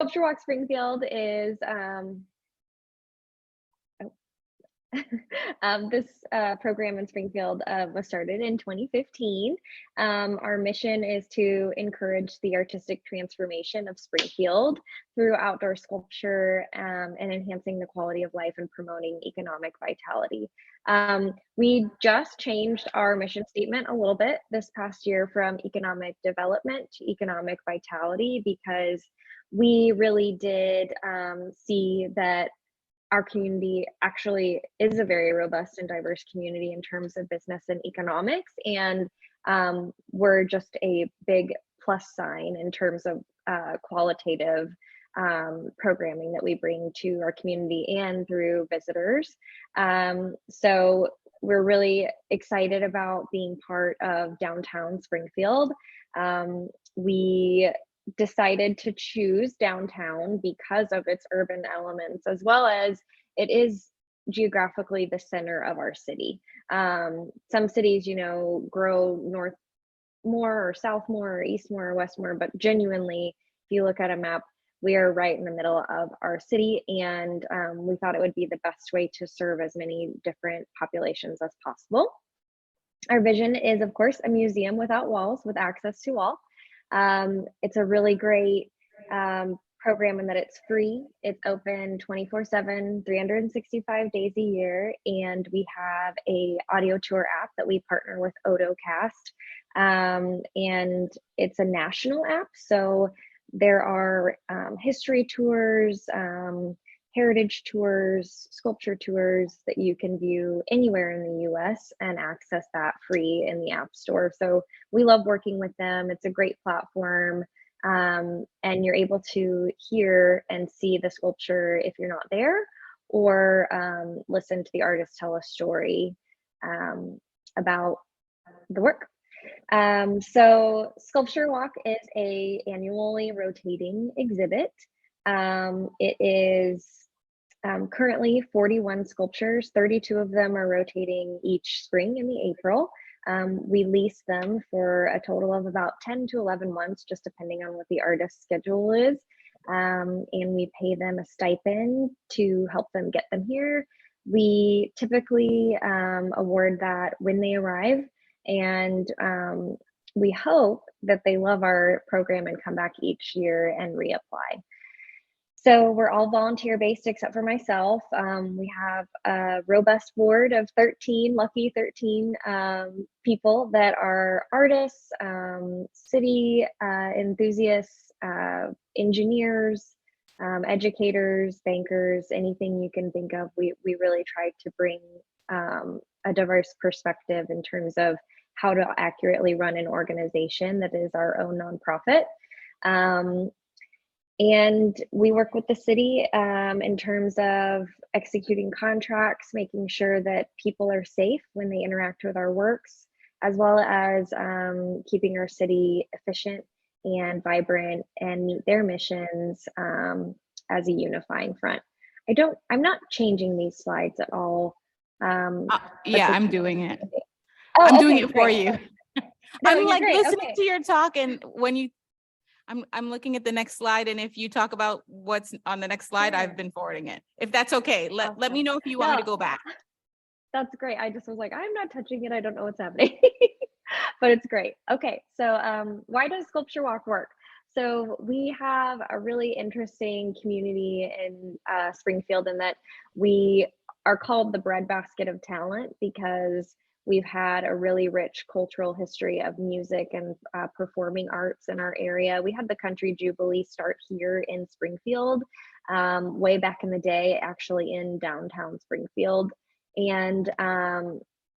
Sculpture Walk Springfield is this program in Springfield was started in 2015. Our mission is to encourage the artistic transformation of Springfield through outdoor sculpture and enhancing the quality of life and promoting economic vitality. We just changed our mission statement a little bit this past year from economic development to economic vitality, because we really did see that our community actually is a very robust and diverse community in terms of business and economics. And we're just a big plus sign in terms of qualitative programming that we bring to our community and through visitors. So we're really excited about being part of downtown Springfield. We decided to choose downtown because of its urban elements, as well as it is geographically the center of our city. Some cities, you know, grow north more or south more or east more or west more, but genuinely, if you look at a map, we are right in the middle of our city, and we thought it would be the best way to serve as many different populations as possible. Our vision is, of course, a museum without walls with access to all. It's a really great program in that it's free. It's open 24/7, 365 days a year. And we have a audio tour app that we partner with AutoCast. And it's a national app. So there are history tours, heritage tours, sculpture tours that you can view anywhere in the US and access that free in the App Store. So we love working with them. It's a great platform, and you're able to hear and see the sculpture if you're not there, or listen to the artist tell a story about the work. So Sculpture Walk is a annually rotating exhibit. It is currently 41 sculptures. 32 of them are rotating each spring in the April. We lease them for a total of about 10 to 11 months, just depending on what the artist's schedule is. And we pay them a stipend to help them get them here. We typically award that when they arrive, and we hope that they love our program and come back each year and reapply. So we're all volunteer based except for myself. We have a robust board of 13, lucky 13 people that are artists, city enthusiasts, engineers, educators, bankers, anything you can think of. We really try to bring a diverse perspective in terms of how to accurately run an organization that is our own nonprofit. And we work with the city in terms of executing contracts, making sure that people are safe when they interact with our works, as well as keeping our city efficient and vibrant and meet their missions as a unifying front. I'm not changing these slides at all. Yeah, I'm doing it. Oh, I'm doing it for you. No, I'm like great. listening to your talk, and when I'm looking at the next slide, and if you talk about what's on the next slide, I've been forwarding it. If that's okay, let me know if you want me to go back. That's great. I just was like, I'm not touching it. I don't know what's happening, but it's great. Okay, so why does Sculpture Walk work? So we have a really interesting community in Springfield, in that we are called the breadbasket of talent because we've had a really rich cultural history of music and performing arts in our area. We had the Country Jubilee start here in Springfield way back in the day, actually in downtown Springfield. And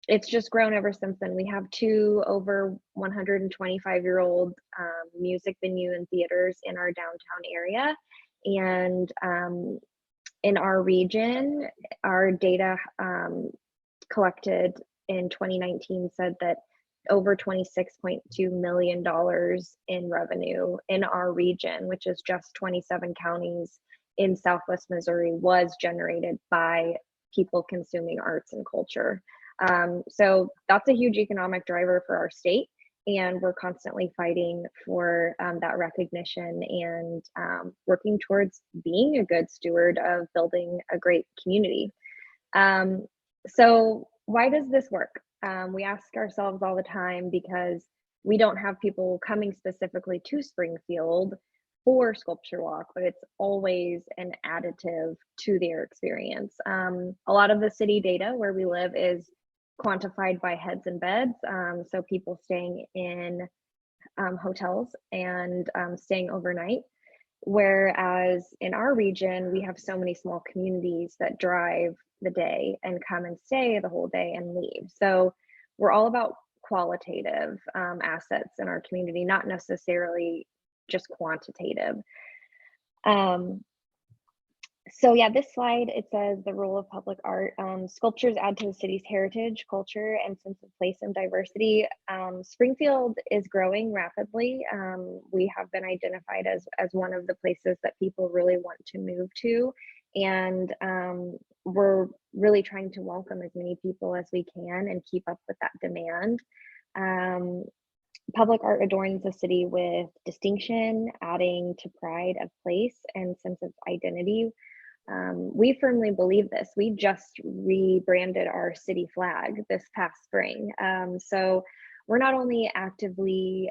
it's just grown ever since then. We have 2 over 125-year-old music venue and theaters in our downtown area. And in our region, our data collected in 2019 said that over $26.2 million in revenue in our region, which is just 27 counties in Southwest Missouri, was generated by people consuming arts and culture. So that's a huge economic driver for our state. and we're constantly fighting for that recognition and working towards being a good steward of building a great community. So why does this work? We ask ourselves all the time because we don't have people coming specifically to Springfield for Sculpture Walk, but it's always an additive to their experience. A lot of the city data where we live is quantified by heads and beds, so people staying in hotels and staying overnight. Whereas in our region, we have so many small communities that drive the day and come and stay the whole day and leave. So we're all about qualitative assets in our community, not necessarily just quantitative. So yeah, this slide, it says the role of public art. Sculptures add to the city's heritage, culture, and sense of place and diversity. Springfield is growing rapidly. We have been identified as one of the places that people really want to move to. And we're really trying to welcome as many people as we can and keep up with that demand. Public art adorns the city with distinction, adding to pride of place and sense of identity. We firmly believe this. We just rebranded our city flag this past spring. So we're not only actively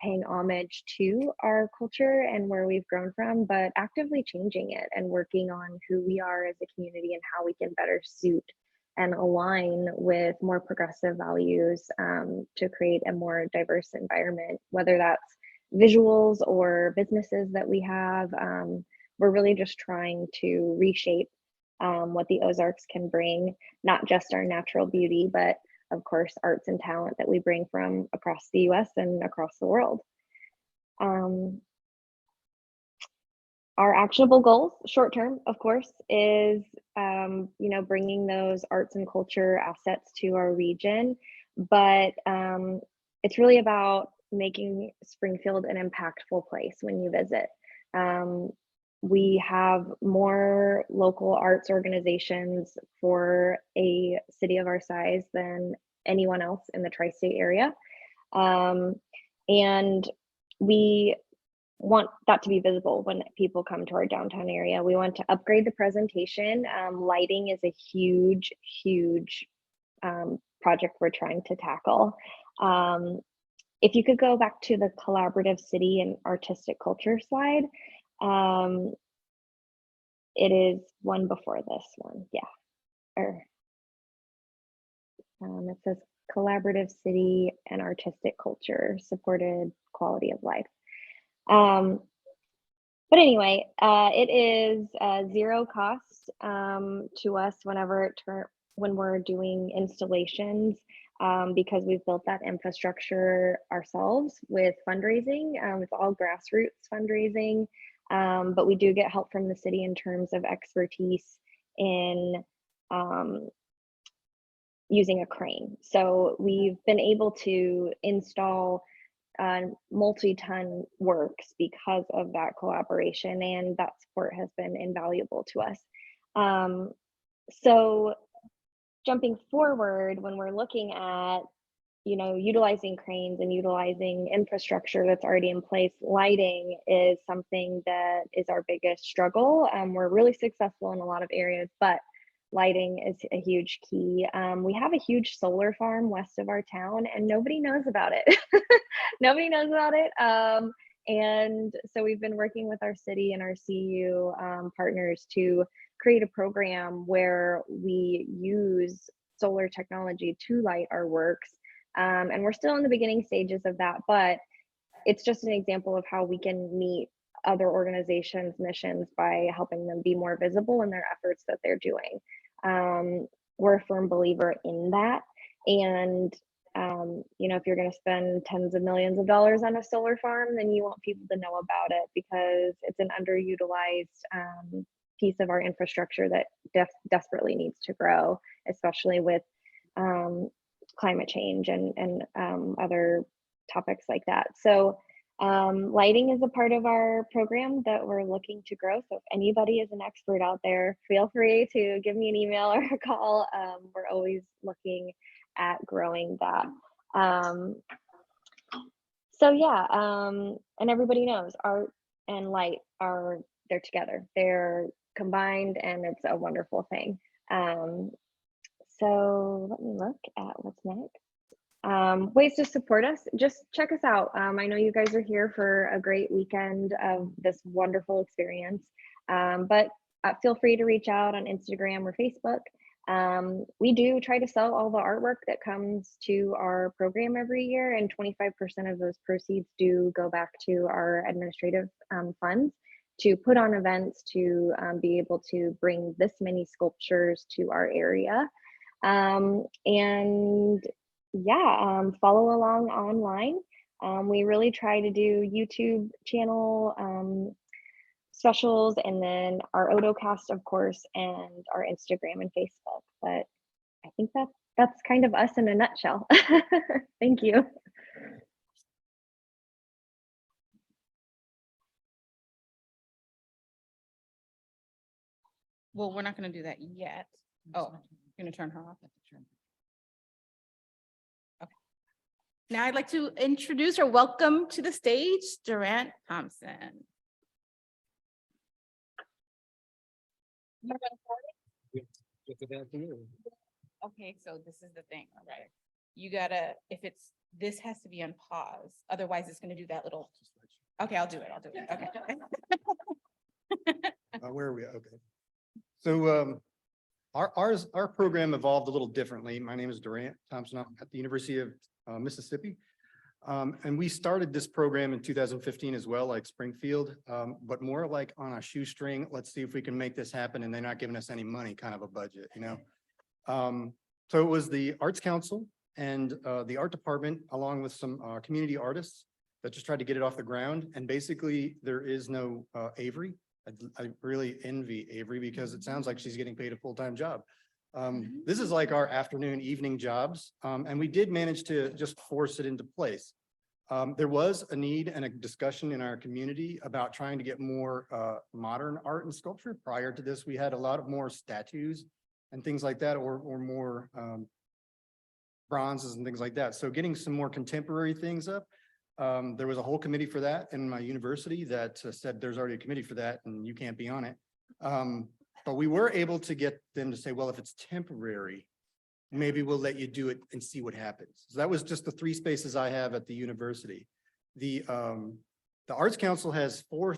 paying homage to our culture and where we've grown from, but actively changing it and working on who we are as a community and how we can better suit and align with more progressive values to create a more diverse environment, whether that's visuals or businesses that we have. We're really just trying to reshape what the Ozarks can bring, not just our natural beauty, but of course, arts and talent that we bring from across the US and across the world. Our actionable goals, short term, of course, is bringing those arts and culture assets to our region, but it's really about making Springfield an impactful place when you visit. We have more local arts organizations for a city of our size than anyone else in the tri-state area. And we want that to be visible when people come to our downtown area. We want to upgrade the presentation. Lighting is a huge, huge project we're trying to tackle. If you could go back to the collaborative city and artistic culture slide, it is one before this one, yeah. It says collaborative city and artistic culture, supported quality of life. But anyway, it is zero cost to us when we're doing installations because we've built that infrastructure ourselves with fundraising. It's all grassroots fundraising, but we do get help from the city in terms of expertise in using a crane. So we've been able to install multi-ton works because of that collaboration, and that support has been invaluable to us. So jumping forward, when we're looking at utilizing cranes and utilizing infrastructure that's already in place, lighting is something that is our biggest struggle. We're really successful in a lot of areas, but lighting is a huge key. We have a huge solar farm west of our town and nobody knows about it. Nobody knows about it. And so we've been working with our city and our CU partners to create a program where we use solar technology to light our works. And we're still in the beginning stages of that, but it's just an example of how we can meet other organizations' missions by helping them be more visible in their efforts that they're doing. We're a firm believer in that. And, if you're going to spend tens of millions of dollars on a solar farm, then you want people to know about it because it's an underutilized piece of our infrastructure that desperately needs to grow, especially with climate change and other topics like that. So lighting is a part of our program that we're looking to grow. So if anybody is an expert out there, feel free to give me an email or a call. We're always looking at growing that. So yeah, and everybody knows art and light they're together. They're combined and it's a wonderful thing. Um, so let me look at what's next. Ways to support us, just check us out. I know you guys are here for a great weekend of this wonderful experience, but feel free to reach out on Instagram or Facebook. We do try to sell all the artwork that comes to our program every year, and 25% of those proceeds do go back to our administrative funds to put on events to be able to bring this many sculptures to our area. And yeah, follow along online. We really try to do YouTube channel specials, and then our Otocast, of course, and our Instagram and Facebook. But I think that's kind of us in a nutshell. Thank you. Well, we're not going to do that yet. Oh, you're going to turn her off. Okay. Now I'd like to introduce or welcome to the stage, Durant Thompson. Okay, so this is the thing, all right? You gotta, this has to be on pause, otherwise it's gonna do that little. Okay, I'll do it, okay. Where are we? Okay. So our program evolved a little differently. My name is Durant Thompson. I'm at the University of Mississippi. And we started this program in 2015 as well, like Springfield, but more like on a shoestring. Let's see if we can make this happen, and they're not giving us any money kind of a budget, you know? So it was the Arts Council and the art department, along with some community artists that just tried to get it off the ground. And basically there is no Avery. I really envy Avery because it sounds like she's getting paid a full-time job. This is like our afternoon, evening jobs. And we did manage to just force it into place. There was a need and a discussion in our community about trying to get more modern art and sculpture. Prior to this, we had a lot of more statues and things like that, or more bronzes and things like that. So getting some more contemporary things up. There was a whole committee for that in my university that said there's already a committee for that and you can't be on it. But we were able to get them to say, well, if it's temporary, maybe we'll let you do it and see what happens. So that was just the 3 spaces I have at the university. The Arts Council has four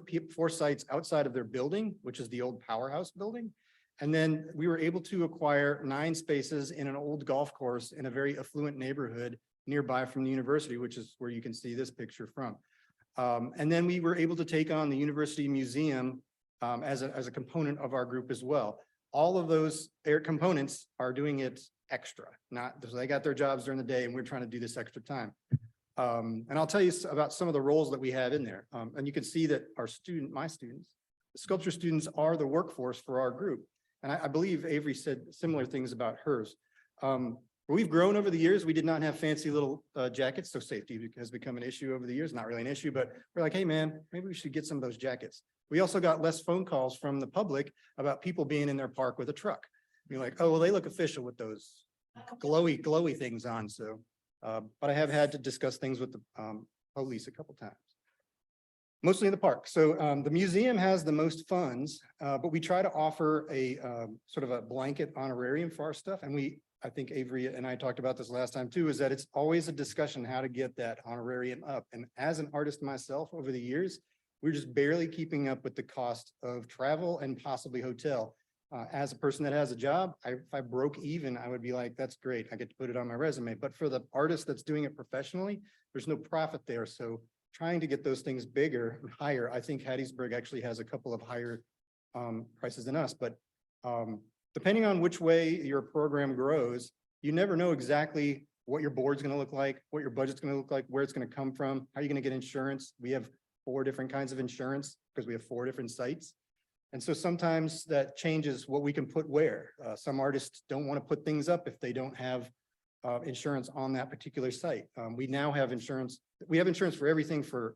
sites outside of their building, which is the old Powerhouse building. And then we were able to acquire 9 spaces in an old golf course in a very affluent neighborhood nearby from the university, which is where you can see this picture from. And then we were able to take on the University Museum as a component of our group as well. All of those components are doing it extra, not so they got their jobs during the day and we're trying to do this extra time. And I'll tell you about some of the roles that we have in there. And you can see that my students, the sculpture students are the workforce for our group. And I believe Avery said similar things about hers. We've grown over the years. We did not have fancy little jackets, so safety has become an issue over the years. Not really an issue, but we're like, hey man, maybe we should get some of those jackets. We also got less phone calls from the public about people being in their park with a truck. You're like, oh, well, they look official with those glowy things on. So, but I have had to discuss things with the police a couple times. Mostly in the park. So the museum has the most funds, but we try to offer a sort of a blanket honorarium for our stuff. And I think Avery and I talked about this last time too, is that it's always a discussion how to get that honorarium up. And as an artist myself over the years, we're just barely keeping up with the cost of travel and possibly hotel. As a person that has a job, if I broke even, I would be like, that's great. I get to put it on my resume. But for the artist that's doing it professionally, there's no profit there. So trying to get those things bigger and higher, I think Hattiesburg actually has a couple of higher prices than us. But depending on which way your program grows, you never know exactly what your board's going to look like, what your budget's going to look like, where it's going to come from, how you're going to get insurance. We have 4 different kinds of insurance because we have 4 different sites. And so sometimes that changes what we can put where. Some artists don't want to put things up if they don't have insurance on that particular site. We now have insurance. We have insurance for everything for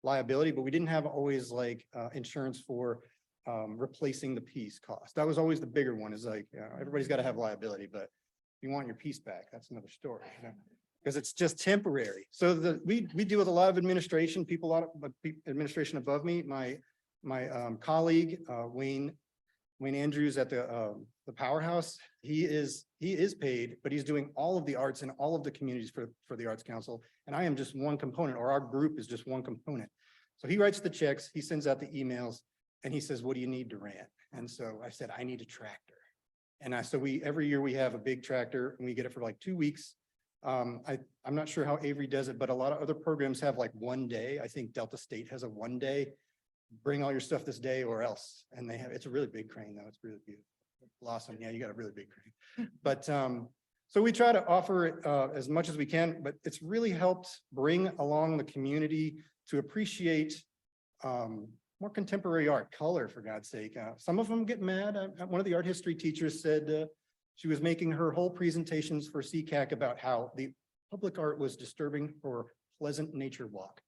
liability, but we didn't have always like insurance for replacing the piece cost. That was always the bigger one, is like, everybody's got to have liability, but if you want your piece back, that's another story. You know? because it's just temporary. So we deal with a lot of administration, people, a lot of administration above me. My colleague, Wayne Andrews at the Powerhouse, he is paid, but he's doing all of the arts in all of the communities for the Arts Council. And I am just one component, or our group is just one component. So he writes the checks, he sends out the emails, and he says, what do you need, Durant? And so I said, I need a tractor. And every year we have a big tractor and we get it for like 2 weeks. I'm not sure how Avery does it, but a lot of other programs have like 1 day. I think Delta State has a 1 day, bring all your stuff this day or else. And it's a really big crane though. It's really beautiful. Blossom. Yeah, you got a really big crane. But so we try to offer it as much as we can, but it's really helped bring along the community to appreciate more contemporary art, color, for God's sake. Some of them get mad. One of the art history teachers said she was making her whole presentations for CCAC about how the public art was disturbing for pleasant nature walk.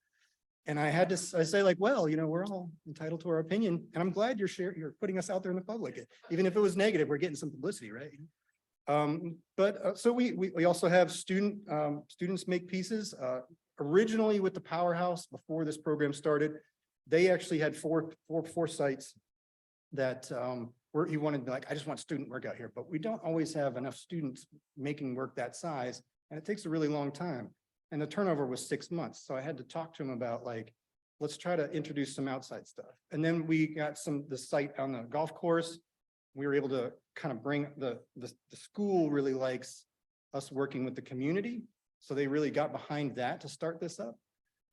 And I say like, well, we're all entitled to our opinion, and I'm glad you're putting us out there in the public. Even if it was negative, we're getting some publicity, right? So we also have students make pieces. Originally with the Powerhouse, before this program started, they actually had four sites that where he wanted to be like, I just want student work out here, but we don't always have enough students making work that size, and it takes a really long time. And the turnover was 6 months. So I had to talk to him about like, let's try to introduce some outside stuff. And then we got the site on the golf course. We were able to kind of bring the school really likes us working with the community. So they really got behind that to start this up.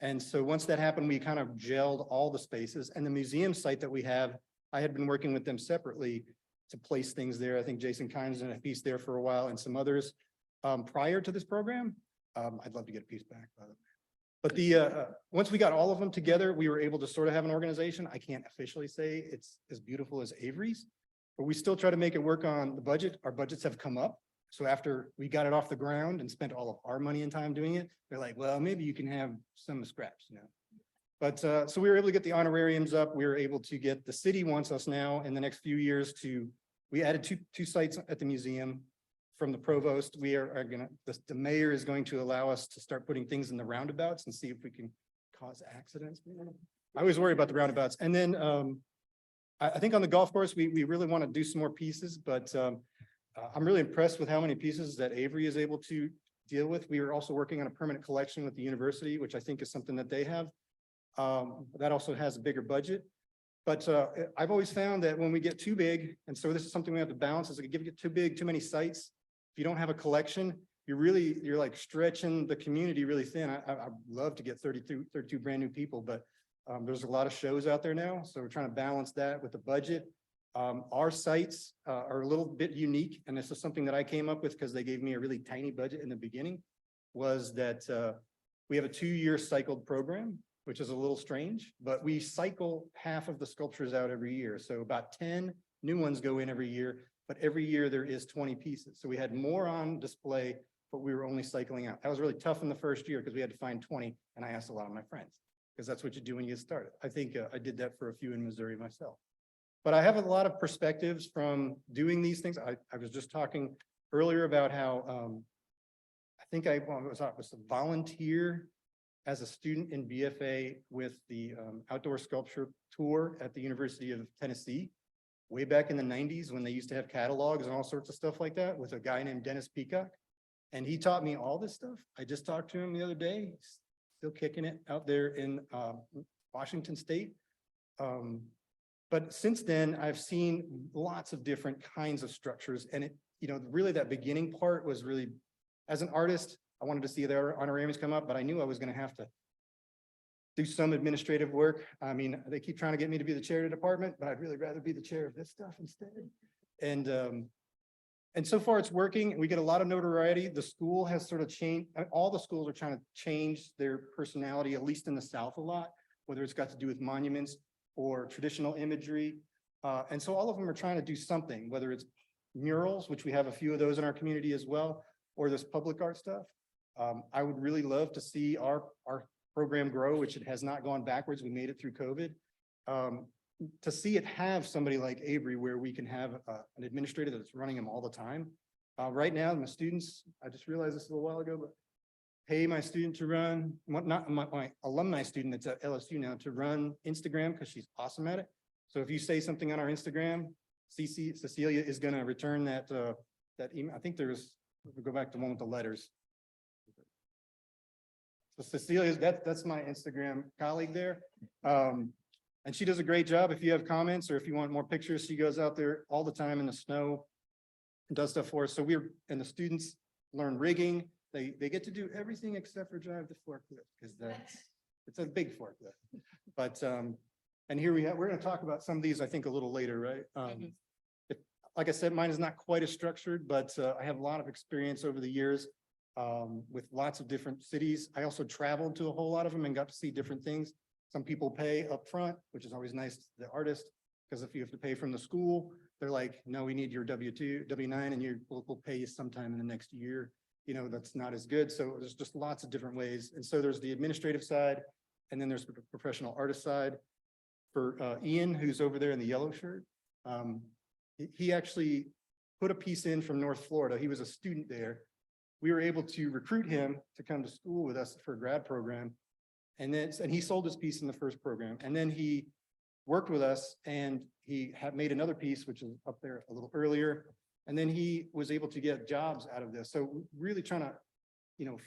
And so once that happened, we kind of gelled all the spaces, and the museum site that we have, I had been working with them separately to place things there. I think Jason Kynes did a piece there for a while and some others prior to this program. I'd love to get a piece back, by the way. But once we got all of them together, we were able to sort of have an organization. I can't officially say it's as beautiful as Avery's, but we still try to make it work on the budget. Our budgets have come up. So after we got it off the ground and spent all of our money and time doing it, they're like, well, maybe you can have some scraps, But so we were able to get the honorariums up. We were able to get, the city wants us now in the next few years we added two sites at the museum. From the provost, we are gonna, the mayor is going to allow us to start putting things in the roundabouts and see if we can cause accidents. I always worry about the roundabouts. And then I think on the golf course, we really want to do some more pieces, but I'm really impressed with how many pieces that Avery is able to deal with. We are also working on a permanent collection with the university, which I think is something that they have. That also has a bigger budget. But I've always found that when we get too big, and so this is something we have to balance, is if you get too big, too many sites, if you don't have a collection, you're like stretching the community really thin. I'd love to get 32 brand new people, but there's a lot of shows out there now. So we're trying to balance that with the budget. Our sites are a little bit unique, and this is something that I came up with because they gave me a really tiny budget in the beginning, was that we have a 2-year cycled program, which is a little strange, but we cycle half of the sculptures out every year. So about 10 new ones go in every year, but every year there is 20 pieces. So we had more on display, but we were only cycling out. That was really tough in the first year because we had to find 20, and I asked a lot of my friends, because that's what you do when you get started. I think I did that for a few in Missouri myself. But I have a lot of perspectives from doing these things. I was just talking earlier about how I think I was a volunteer as a student in BFA with the outdoor sculpture tour at the University of Tennessee, way back in the 90s when they used to have catalogs and all sorts of stuff like that, with a guy named Dennis Peacock. And he taught me all this stuff. I just talked to him the other day, he's still kicking it out there in Washington State. But since then, I've seen lots of different kinds of structures. And it, really that beginning part was really, as an artist, I wanted to see their honorariums come up, but I knew I was going to have to do some administrative work. I mean, they keep trying to get me to be the chair of the department, but I'd really rather be the chair of this stuff instead. And so far it's working. We get a lot of notoriety. The school has sort of changed. All the schools are trying to change their personality, at least in the South a lot, whether it's got to do with monuments or traditional imagery. And so all of them are trying to do something, whether it's murals, which we have a few of those in our community as well, or this public art stuff. I would really love to see our program grow, which it has not gone backwards. We made it through COVID. To see it have somebody like Avery, where we can have an administrator that's running them all the time. Right now, my students, I just realized this a little while ago, but pay my student to run, not my alumni student that's at LSU now, to run Instagram because she's awesome at it. So if you say something on our Instagram, Cecilia is going to return that email. I think there's, we'll go back to one with the letters. So Cecilia, that's my Instagram colleague there. And she does a great job. If you have comments or if you want more pictures, she goes out there all the time in the snow and does stuff for us. So and the students learn rigging. They get to do everything except for drive the forklift because it's a big forklift. But and here we're going to talk about some of these, I think, a little later, right? Like I said, mine is not quite as structured, but I have a lot of experience over the years with lots of different cities. I also traveled to a whole lot of them and got to see different things. Some people pay up front, which is always nice to the artist, because if you have to pay from the school, they're like, no, we need your W-2, W-9, and we'll pay you sometime in the next year. You know, that's not as good. So there's just lots of different ways. And so there's the administrative side, and then there's the professional artist side. For Ian, who's over there in the yellow shirt, he actually put a piece in from North Florida. He was a student there. We were able to recruit him to come to school with us for a grad program. And he sold his piece in the first program. And then he worked with us and he had made another piece, which is up there a little earlier. And then he was able to get jobs out of this. So really trying to,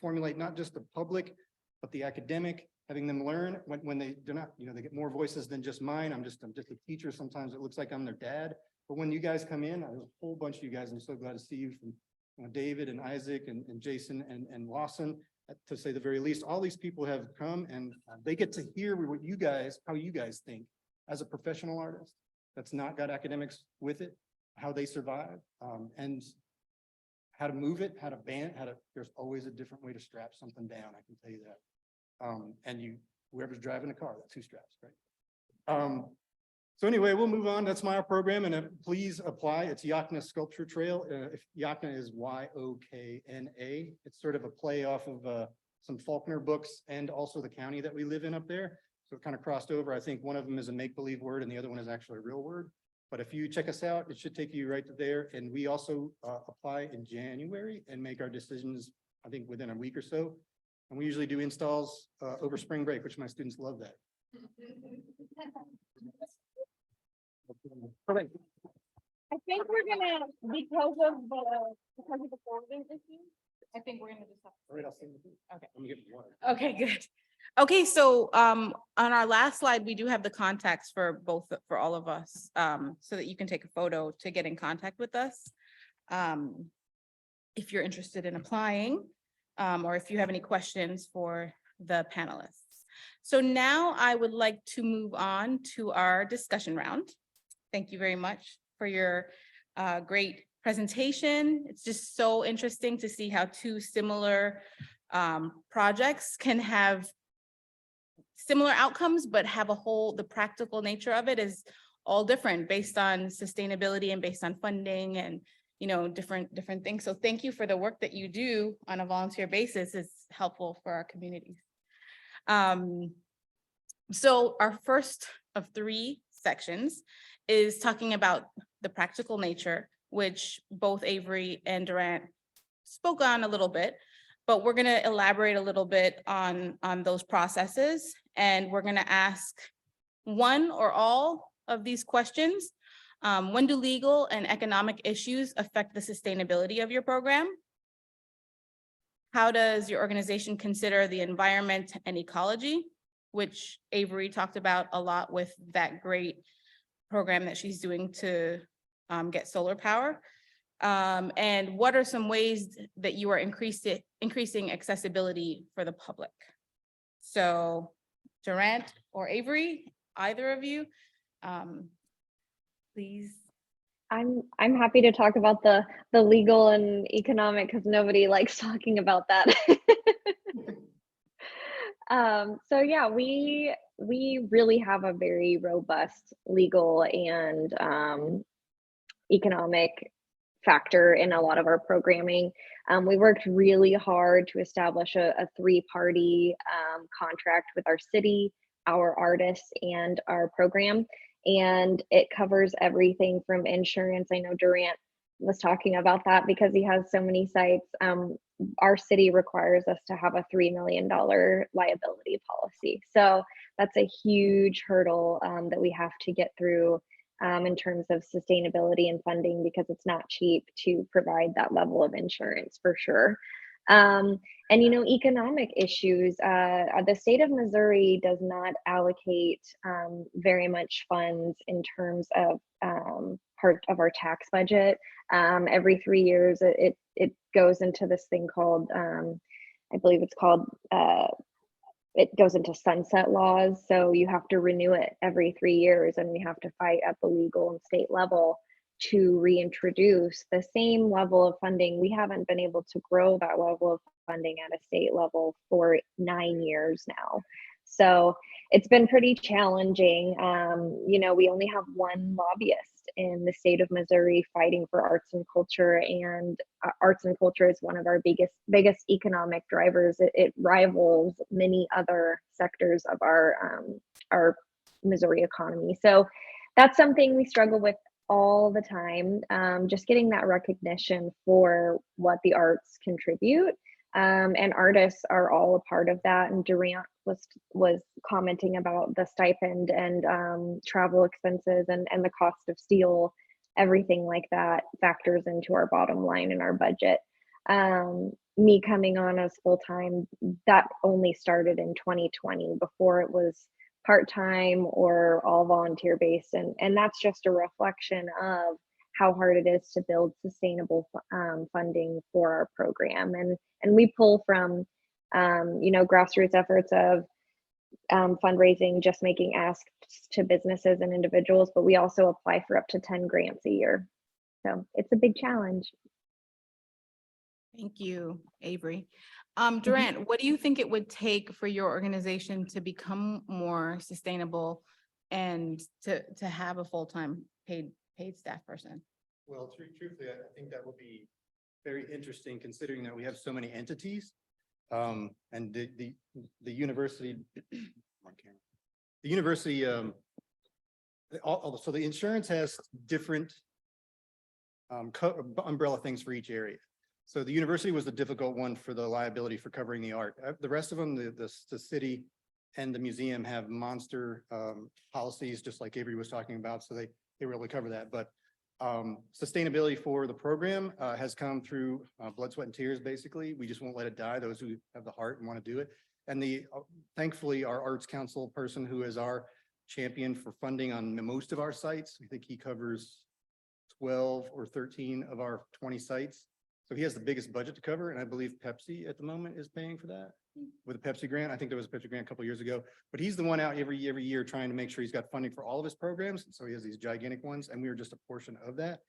formulate not just the public, but the academic, having them learn when they're not, they get more voices than just mine. I'm just a teacher. Sometimes it looks like I'm their dad. But when you guys come in, there's a whole bunch of you guys. I'm so glad to see you from David and Isaac and Jason and Lawson, to say the very least. All these people have come and they get to hear how you guys think as a professional artist that's not got academics with it, how they survive, and how to move it, how to band, there's always a different way to strap something down. I can tell you that. And whoever's driving the car, that's two straps, right? So anyway, we'll move on. That's my program, and please apply. It's Yokna Sculpture Trail. If Yokna is Y-O-K-N-A. It's sort of a play off of some Faulkner books and also the county that we live in up there. So it kind of crossed over. I think one of them is a make-believe word and the other one is actually a real word. But if you check us out, it should take you right to there. And we also apply in January and make our decisions, I think, within a week or so. And we usually do installs over spring break, which my students love that. I think we're gonna, because of the funding issue. I think we're gonna just have. All right, I'll send you. Okay. Let me get water. Okay, good. Okay, so on our last slide, we do have the contacts for all of us, so that you can take a photo to get in contact with us. If you're interested in applying, or if you have any questions for the panelists. So now I would like to move on to our discussion round. Thank you very much for your great presentation. It's just so interesting to see how two similar projects can have similar outcomes, but have the practical nature of it is all different based on sustainability and based on funding and, different things. So thank you for the work that you do on a volunteer basis. It's helpful for our communities. So our first of three sections is talking about the practical nature, which both Avery and Durant spoke on a little bit, but we're going to elaborate a little bit on those processes. And we're going to ask one or all of these questions. When do legal and economic issues affect the sustainability of your program? How does your organization consider the environment and ecology, which Avery talked about a lot with that great program that she's doing to get solar power? And what are some ways that you are increasing accessibility for the public? So Durant or Avery, either of you, please. I'm happy to talk about the legal and economic because nobody likes talking about that. So yeah, we really have a very robust legal and economic factor in a lot of our programming. We worked really hard to establish a three-party contract with our city, our artists, and our program. And it covers everything from insurance. I know Durant was talking about that because he has so many sites. our city requires us to have a $3 million liability policy. So that's a huge hurdle that we have to get through in terms of sustainability and funding, because it's not cheap to provide that level of insurance for sure. And economic issues. The state of Missouri does not allocate very much funds in terms of part of our tax budget. Every 3 years, it goes into this thing called, I believe it's called, it goes into sunset laws. So you have to renew it every 3 years, and we have to fight at the legal and state level to reintroduce the same level of funding. We haven't been able to grow that level of funding at a state level for 9 years now. So it's been pretty challenging. We only have one lobbyist in the state of Missouri fighting for arts and culture, and arts and culture is one of our biggest economic drivers. It rivals many other sectors of our Missouri economy. So that's something we struggle with all the time, just getting that recognition for what the arts contribute. And artists are all a part of that. And Durant was commenting about the stipend and travel expenses and the cost of steel. Everything like that factors into our bottom line and our budget. Me coming on as full-time, that only started in 2020. Before, it was part-time or all volunteer based, and that's just a reflection of how hard it is to build sustainable funding for our program. And we pull from grassroots efforts of fundraising, just making asks to businesses and individuals, but we also apply for up to 10 grants a year. So it's a big challenge. Thank you, Avery. Durant, what do you think it would take for your organization to become more sustainable and to have a full-time paid staff person? Well, truthfully, I think that will be very interesting, considering that we have so many entities. And the university, so the insurance has different umbrella things for each area. So the university was the difficult one for the liability for covering the art. The rest of them, the city and the museum have monster policies, just like Avery was talking about. So they were able to cover that. But sustainability for the program has come through blood, sweat, and tears. Basically, we just won't let it die. Those who have the heart and want to do it. And thankfully, our arts council person, who is our champion for funding on most of our sites, I think he covers 12 or 13 of our 20 sites. So he has the biggest budget to cover, and I believe Pepsi at the moment is paying for that with a Pepsi grant. I think there was a Pepsi grant a couple of years ago, but he's the one out every year trying to make sure he's got funding for all of his programs. So he has these gigantic ones, and we are just a portion of that.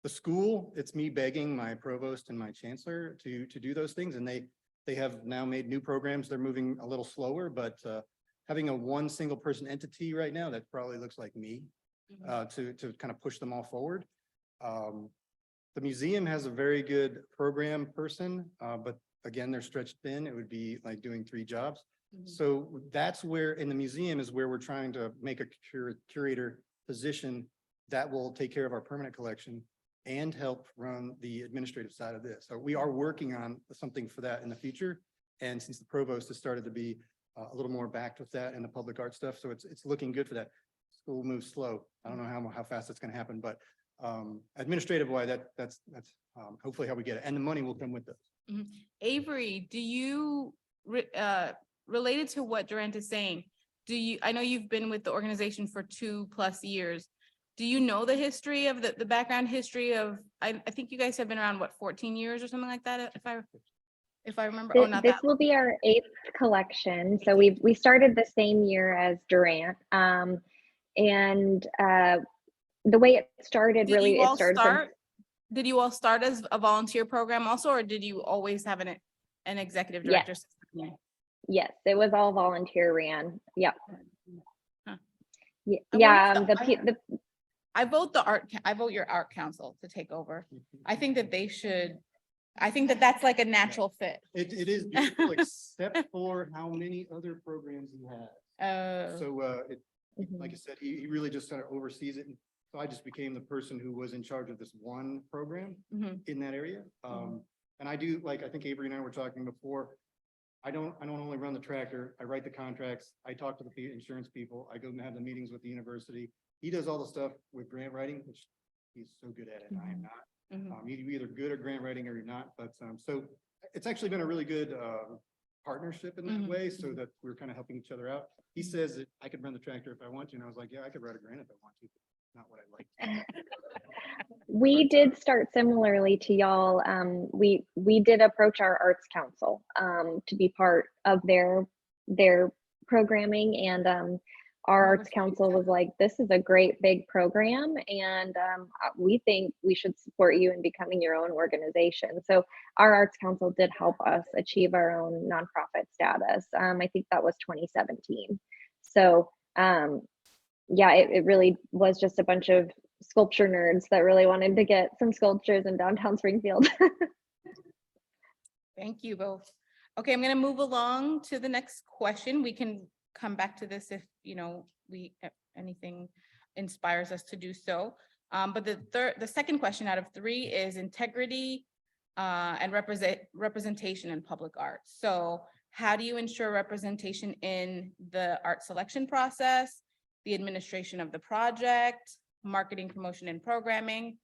The school, it's me begging my provost and my chancellor to do those things, and they have now made new programs. They're moving a little slower, but having a one single person entity right now, that probably looks like me to kind of push them all forward. The museum has a very good program person, but again, they're stretched thin. It would be like doing 3 jobs. So that's where in the museum is where we're trying to make a curator position that will take care of our permanent collection and help run the administrative side of this. So we are working on something for that in the future. And since the provost has started to be a little more backed with that and the public art stuff, so it's looking good for that. School moves slow. I don't know how fast it's going to happen, but administrative wise, that's hopefully how we get it, and the money will come with those. Avery, do you related to what Durant is saying? I know you've been with the organization for 2+ years. Do you know the history of the background history of? I think you guys have been around, what, 14 years or something like that, if I remember. This will be our 8th collection. So we started the same year as Durant, and the way it started, Did you all start as a volunteer program also, or did you always have an executive director? Yes, it was all volunteer ran. Yep. Huh. Yeah. I vote your art council to take over. I think that they should. I think that that's like a natural fit. It is beautiful, except for how many other programs you have. So like I said, he really just sort of oversees it. And so I just became the person who was in charge of this one program in that area. And I do, like, I think Avery and I were talking before, I don't only run the tractor, I write the contracts, I talk to the insurance people, I go and have the meetings with the university. He does all the stuff with grant writing, which he's so good at it, and I am not. You're either good at grant writing or you're not, but, so it's actually been a really good, partnership in that way, so that we're kind of helping each other out. He says that I could run the tractor if I want to, and I was like, yeah, I could write a grant if I want to, but not what I like. We did start similarly to y'all. We did approach our arts council to be part of their programming, and our arts council was like, this is a great big program, and we think we should support you in becoming your own organization. So our arts council did help us achieve our own nonprofit status. I think that was 2017. So yeah, it really was just a bunch of sculpture nerds that really wanted to get some sculptures in downtown Springfield. Thank you both. Okay, I'm going to move along to the next question. We can come back to this if, anything inspires us to do so. But the second question out of 3 is integrity and representation in public art. So how do you ensure representation in the art selection process, the administration of the project, marketing, promotion, and programming?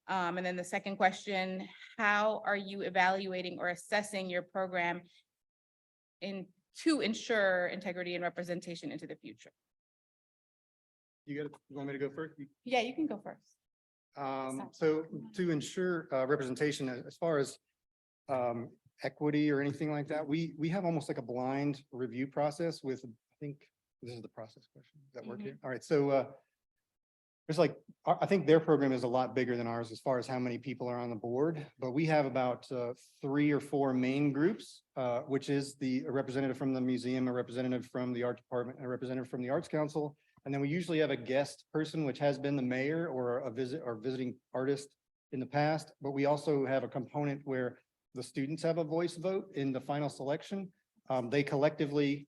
And then the second question, how are you evaluating or assessing your program to ensure integrity and representation into the future? You want me to go first? Yeah, you can go first. So to ensure representation as far as equity or anything like that, we have almost like a blind review process with, I think this is the process question. Does that work here? All right. So there's like, I think their program is a lot bigger than ours as far as how many people are on the board, but we have about 3 or 4 main groups, which is a representative from the museum, a representative from the art department, and a representative from the arts council. And then we usually have a guest person, which has been the mayor or visiting artist in the past, but we also have a component where the students have a voice vote in the final selection. They collectively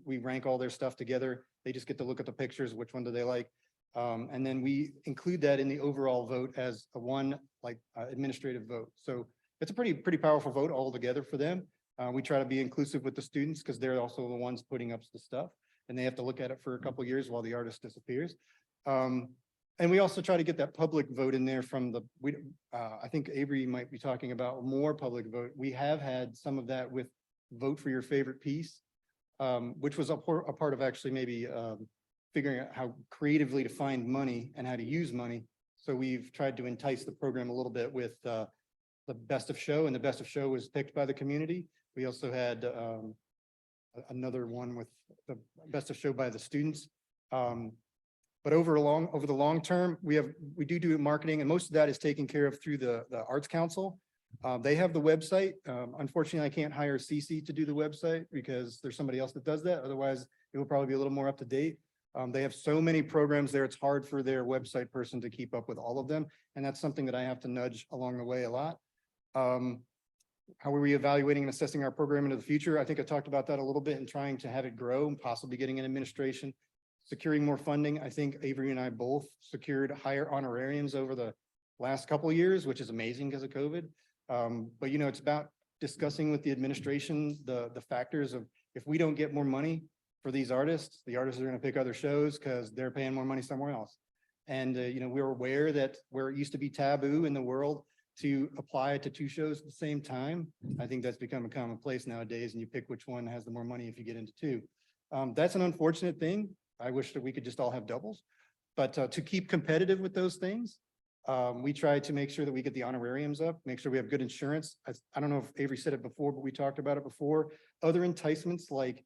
we rank all their stuff together. They just get to look at the pictures, which one do they like? And then we include that in the overall vote as a administrative vote. So it's a pretty powerful vote all together for them. We try to be inclusive with the students because they're also the ones putting up the stuff, and they have to look at it for a couple of years while the artist disappears. And we also try to get that public vote in there from I think Avery might be talking about more public vote. We have had some of that with vote for your favorite piece, which was a part of actually maybe figuring out how creatively to find money and how to use money. So we've tried to entice the program a little bit with the best of show, and the best of show was picked by the community. We also had another one with the best of show by the students. But over the long term, we do marketing, and most of that is taken care of through the Arts Council. They have the website. Unfortunately, I can't hire CC to do the website because there's somebody else that does that. Otherwise, it will probably be a little more up to date. They have so many programs there, it's hard for their website person to keep up with all of them. And that's something that I have to nudge along the way a lot. How are we evaluating and assessing our program into the future? I think I talked about that a little bit and trying to have it grow and possibly getting an administration, securing more funding. I think Avery and I both secured higher honorariums over the last couple of years, which is amazing because of COVID. But it's about discussing with the administration, the factors of if we don't get more money for these artists, the artists are going to pick other shows because they're paying more money somewhere else. And, we're aware that where it used to be taboo in the world to apply to 2 shows at the same time, I think that's become a commonplace nowadays, and you pick which one has the more money if you get into 2. That's an unfortunate thing. I wish that we could just all have doubles, but to keep competitive with those things, we try to make sure that we get the honorariums up, make sure we have good insurance. I don't know if Avery said it before, but we talked about it before. Other enticements, like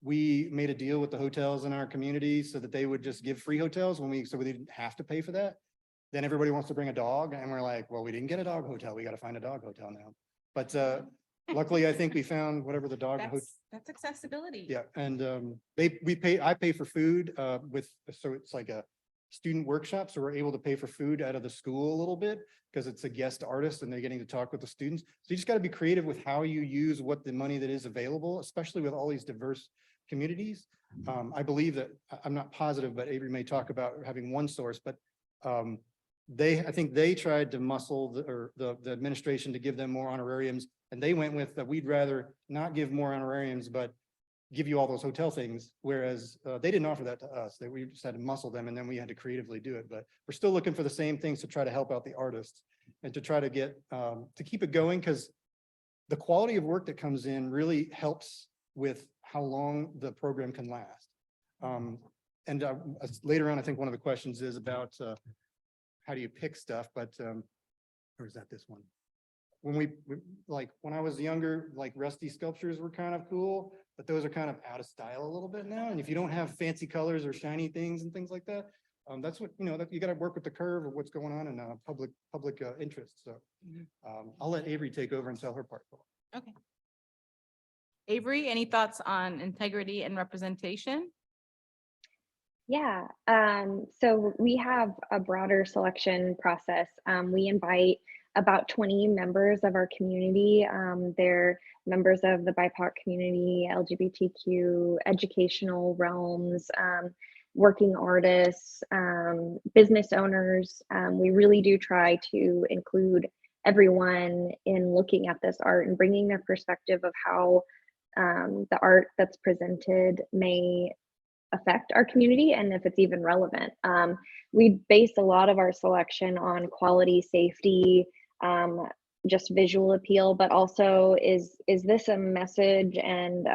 we made a deal with the hotels in our community so that they would just give free hotels so we didn't have to pay for that. Then everybody wants to bring a dog, and we're like, well, we didn't get a dog hotel. We got to find a dog hotel now. But luckily, I think we found whatever the dog hotel. That's accessibility. Yeah, and I pay for food so it's like a student workshop, so we're able to pay for food out of the school a little bit because it's a guest artist and they're getting to talk with the students. So you just got to be creative with how you use what the money that is available, especially with all these diverse communities. I believe that, I'm not positive, but Avery may talk about having one source, but I think they tried to muscle the administration to give them more honorariums And they went with that we'd rather not give more honorariums, but give you all those hotel things, whereas they didn't offer that to us. That we just had to muscle them, and then we had to creatively do it. But we're still looking for the same things to try to help out the artists and to try to get to keep it going, because the quality of work that comes in really helps with how long the program can last. And later on, I think one of the questions is about how do you pick stuff, but or is that this one? When I was younger, like rusty sculptures were kind of cool, but those are kind of out of style a little bit now. And if you don't have fancy colors or shiny things and things like that, that's what, that you got to work with the curve of what's going on in public interest. So I'll let Avery take over and tell her part. Okay. Avery, any thoughts on integrity and representation? Yeah, so we have a broader selection process. We invite about 20 members of our community. They're members of the BIPOC community, LGBTQ, educational realms, working artists, business owners. We really do try to include everyone in looking at this art and bringing their perspective of how the art that's presented may affect our community and if it's even relevant. We base a lot of our selection on quality, safety, just visual appeal, but also is this a message and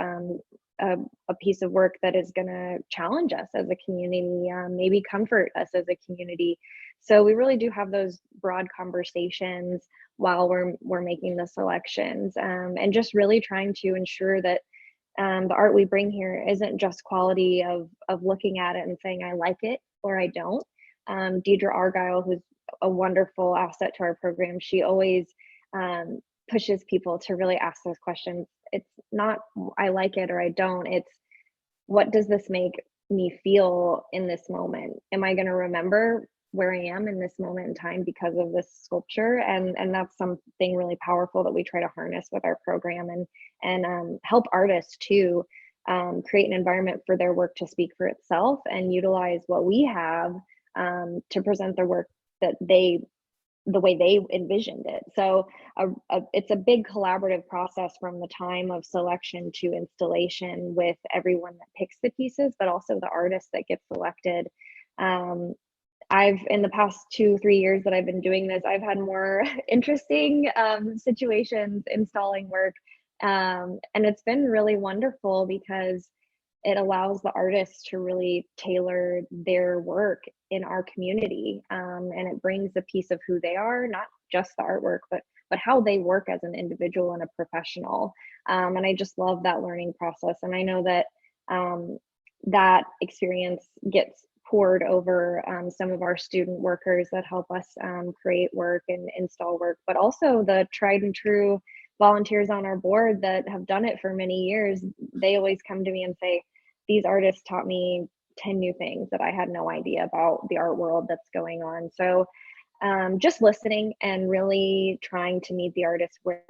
a piece of work that is going to challenge us as a community, maybe comfort us as a community. So we really do have those broad conversations while we're making the selections, and just really trying to ensure that the art we bring here isn't just quality of looking at it and saying I like it or I don't. Deidre Argyle, who's a wonderful asset to our program, she always pushes people to really ask those questions. It's not I like it or I don't. It's what does this make me feel in this moment? Am I going to remember where I am in this moment in time because of this sculpture? And that's something really powerful that we try to harness with our program and help artists to create an environment for their work to speak for itself and utilize what we have to present their work that the way they envisioned it. So it's a big collaborative process from the time of selection to installation with everyone that picks the pieces, but also the artist that gets selected. I've, in the past 2-3 years that I've been doing this, I've had more interesting situations installing work. And it's been really wonderful because it allows the artists to really tailor their work in our community. And it brings a piece of who they are, not just the artwork, but how they work as an individual and a professional. And I just love that learning process. And I know that that experience gets poured over some of our student workers that help us create work and install work, but also the tried and true volunteers on our board that have done it for many years. They always come to me and say, these artists taught me 10 new things that I had no idea about the art world that's going on. So just listening and really trying to meet the artists where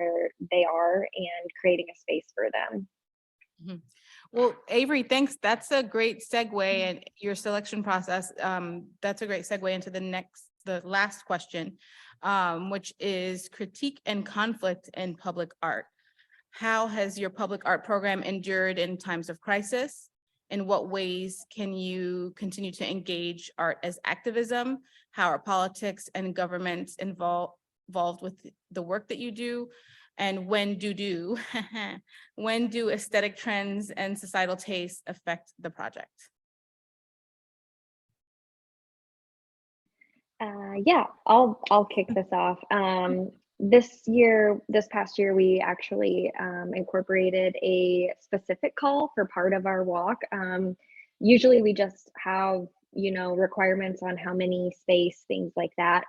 they are and creating a space for them. Mm-hmm. Well, Avery, thanks. That's a great segue, and your selection process. That's a great segue into the last question, which is critique and conflict in public art. How has your public art program endured in times of crisis? In what ways can you continue to engage art as activism? How are politics and governments involved with the work that you do? And when do aesthetic trends and societal tastes affect the project? Yeah, I'll kick this off. This past year, we actually incorporated a specific call for part of our walk. Usually we just have, requirements on how many space, things like that.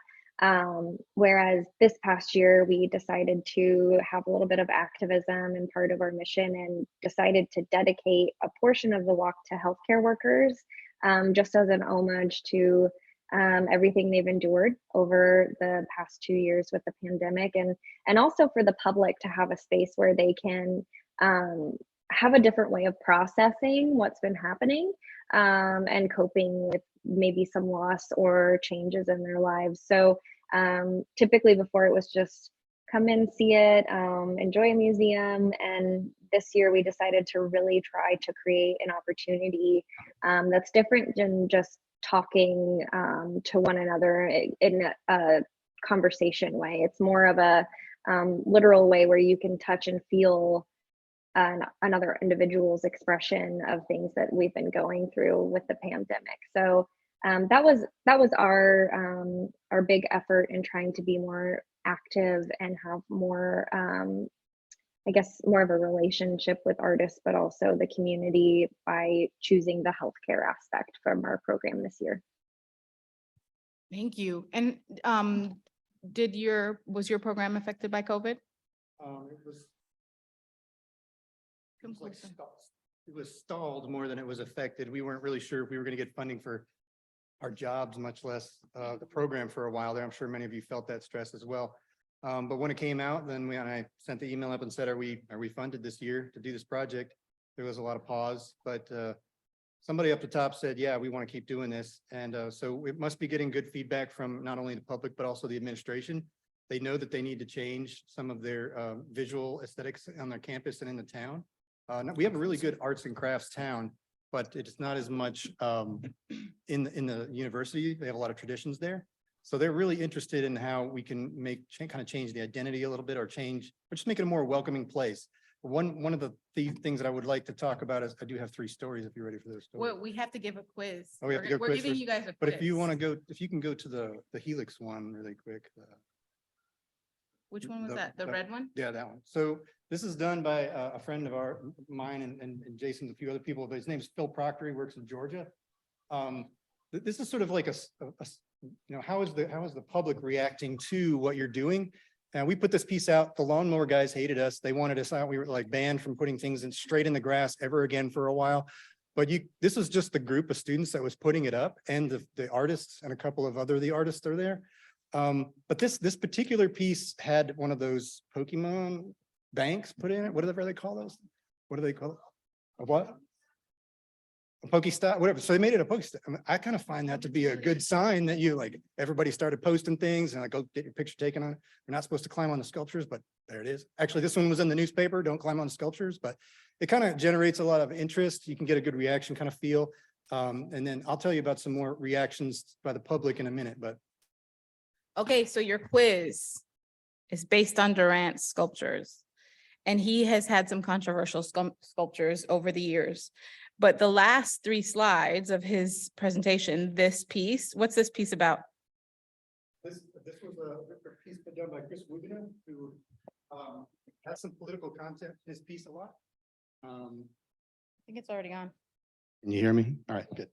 Whereas this past year, we decided to have a little bit of activism and part of our mission and decided to dedicate a portion of the walk to healthcare workers, just as an homage to everything they've endured over the past 2 years with the pandemic, and also for the public to have a space where they can have a different way of processing what's been happening and coping with maybe some loss or changes in their lives. So typically before it was just come and see it, enjoy a museum. And this year we decided to really try to create an opportunity that's different than just talking to one another in a conversation way. It's more of a literal way where you can touch and feel another individual's expression of things that we've been going through with the pandemic. So that was our big effort in trying to be more active and have more, I guess, more of a relationship with artists, but also the community by choosing the healthcare aspect from our program this year. Thank you. And was your program affected by COVID? It was stalled more than it was affected. We weren't really sure if we were going to get funding for our jobs, much less the program for a while there. I'm sure many of you felt that stress as well. But when it came out, then I sent the email up and said, are we funded this year to do this project? There was a lot of pause, but somebody up the top said, yeah, we want to keep doing this. And so it must be getting good feedback from not only the public, but also the administration. They know that they need to change some of their visual aesthetics on their campus and in the town. We have a really good arts and crafts town, but it's not as much in the university. They have a lot of traditions there. So they're really interested in how we can kind of change the identity a little bit or just make it a more welcoming place. One of the things that I would like to talk about is I do have 3 stories if you're ready for those stories. Well, we have to give a quiz. Oh, we have to give a We're quiz giving first. you guys a quiz. But if you want to go, if you can go to the Helix one really quick. Which one was that? The red one? Yeah, that one. So this is done by a friend of mine and Jason's, a few other people, but his name is Phil Proctor. He works in Georgia. This is sort of like how is the public reacting to what you're doing? And we put this piece out. The lawnmower guys hated us. They wanted us out. We were like banned from putting things straight in the grass ever again for a while. But this is just the group of students that was putting it up, and the artists and a couple of the artists are there. But this particular piece had one of those Pokemon banks put in it. Whatever they call those. What do they call it? A what? A Pokestop, whatever. So they made it a Pokestop. I kind of find that to be a good sign that everybody started posting things and go get your picture taken on it. You're not supposed to climb on the sculptures, but there it is. Actually, this one was in the newspaper. Don't climb on the sculptures, but it kind of generates a lot of interest. You can get a good reaction kind of feel. And then I'll tell you about some more reactions by the public in a minute, but. Okay, so your quiz is based on Durant's sculptures. And he has had some controversial sculptures over the years. But the last 3 slides of his presentation, this piece, what's this piece about? This was a piece done by Chris Wugner, who has some political content in his piece a lot. I think it's already on. Can you hear me? All right, good.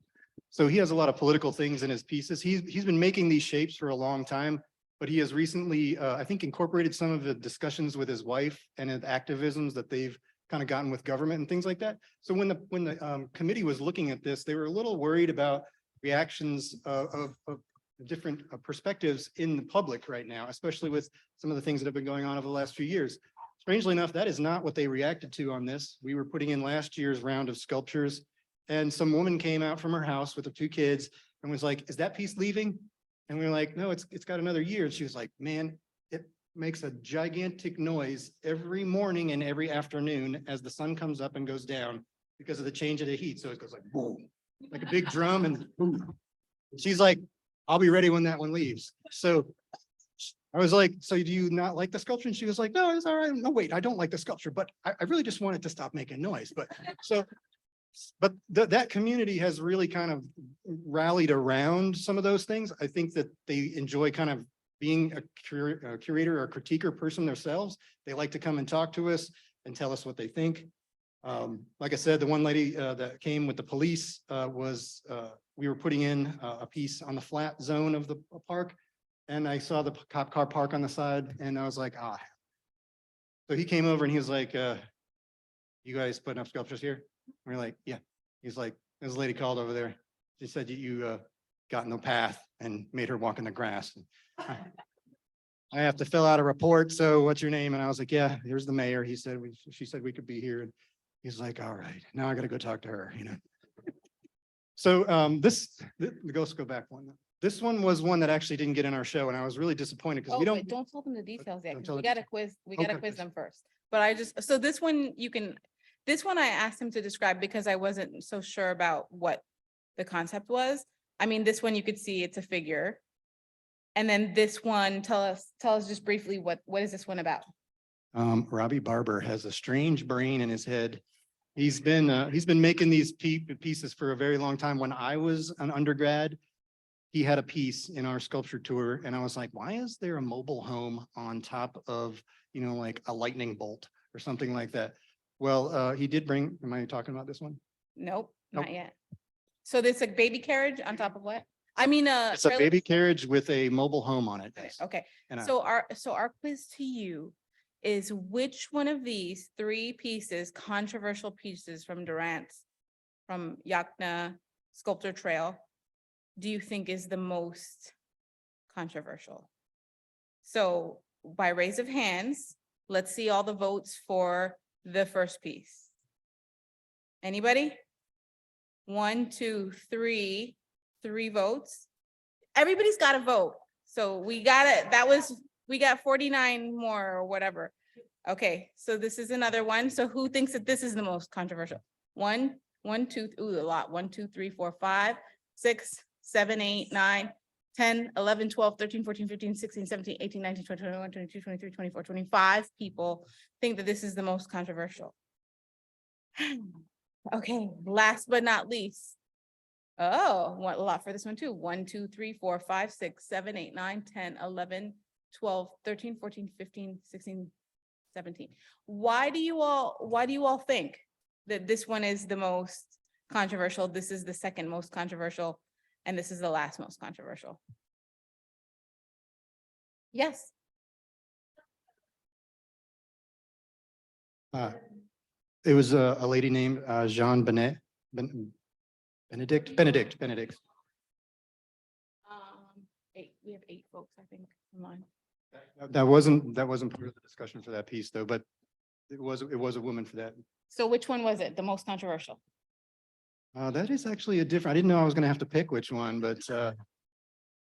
So he has a lot of political things in his pieces. He's been making these shapes for a long time, but he has recently, I think, incorporated some of the discussions with his wife and the activisms that they've kind of gotten with government and things like that. So when the committee was looking at this, they were a little worried about reactions of different perspectives in the public right now, especially with some of the things that have been going on over the last few years. Strangely enough, that is not what they reacted to on this. We were putting in last year's round of sculptures, and some woman came out from her house with her 2 kids and was like, "Is that piece leaving?" And we were like, "No, it's got another year." And she was like, "Man, it makes a gigantic noise every morning and every afternoon as the sun comes up and goes down because of the change of the heat." So it goes like boom, like a big drum, and boom. She's like, "I'll be ready when that one leaves." So I was like, "So do you not like the sculpture?" And she was like, "No, it's all right. No, wait, I don't like the sculpture, but I really just want it to stop making noise." But that community has really kind of rallied around some of those things. I think that they enjoy kind of being a curator or critiquer person themselves. They like to come and talk to us and tell us what they think. Like I said, the one lady that came with the police we were putting in a piece on the flat zone of the park, and I saw the cop car park on the side, and I was like, ah. So he came over and he was like, "You guys putting up sculptures here?" And we're like, "Yeah." He's like, "There's a lady called over there. She said you got in the path and made her walk in the grass. I have to fill out a report. So what's your name?" And I was like, "Yeah, here's the mayor." She said we could be here. And he's like, "All right, now I got to go talk to her, So let's go back one. This one was one that actually didn't get in our show, and I was really disappointed because Oh, we wait, don't. don't tell them the details yet, Don't 'cause tell we the gotta quiz, we gotta Okay, quiz please. them first. But so this one this one I asked him to describe because I wasn't so sure about what the concept was. I mean, this one you could see it's a figure. And then this one, tell us just briefly, what is this one about? Robbie Barber has a strange brain in his head. He's been making these pieces for a very long time. When I was an undergrad, he had a piece in our sculpture tour, and I was like, why is there a mobile home on top of, like a lightning bolt or something like that? Well, he did bring, am I talking about this one? Nope, Nope. not yet. So there's a baby carriage on top of what? I mean, It's a baby carriage with a mobile home on it. Yes. Okay, And so our quiz to you is, which one of these three pieces, controversial pieces from Durant's, from Yokna Sculpture Trail, do you think is the most controversial? So by raise of hands, let's see all the votes for the first piece. Anybody? 1, 2, 3, 3 votes. Everybody's got to vote. So we got it. We got 49 more or whatever. Okay, so this is another one. So who thinks that this is the most controversial? 1, 2, ooh, a lot. 1, 2, 3, 4, 5, 6, 7, 8, 9, 10, 11, 12, 13, 14, 15, 16, 17, 18, 19, 20, 21, 22, 23, 24, 25 people think that this is the most controversial. Okay, last but not least. Oh, what a lot for this one too. 1, 2, 3, 4, 5, 6, 7, 8, 9, 10, 11, 12, 13, 14, 15, 16, 17. Why do you all think that this one is the most controversial? This is the second most controversial, and this is the last most controversial. Yes. It was a lady named Jean Benedict. 8. We have 8 folks, I think, online. That wasn't part of the discussion for that piece though, but it was a woman for that. So which one was it, the most controversial? That is actually I didn't know I was going to have to pick which one, but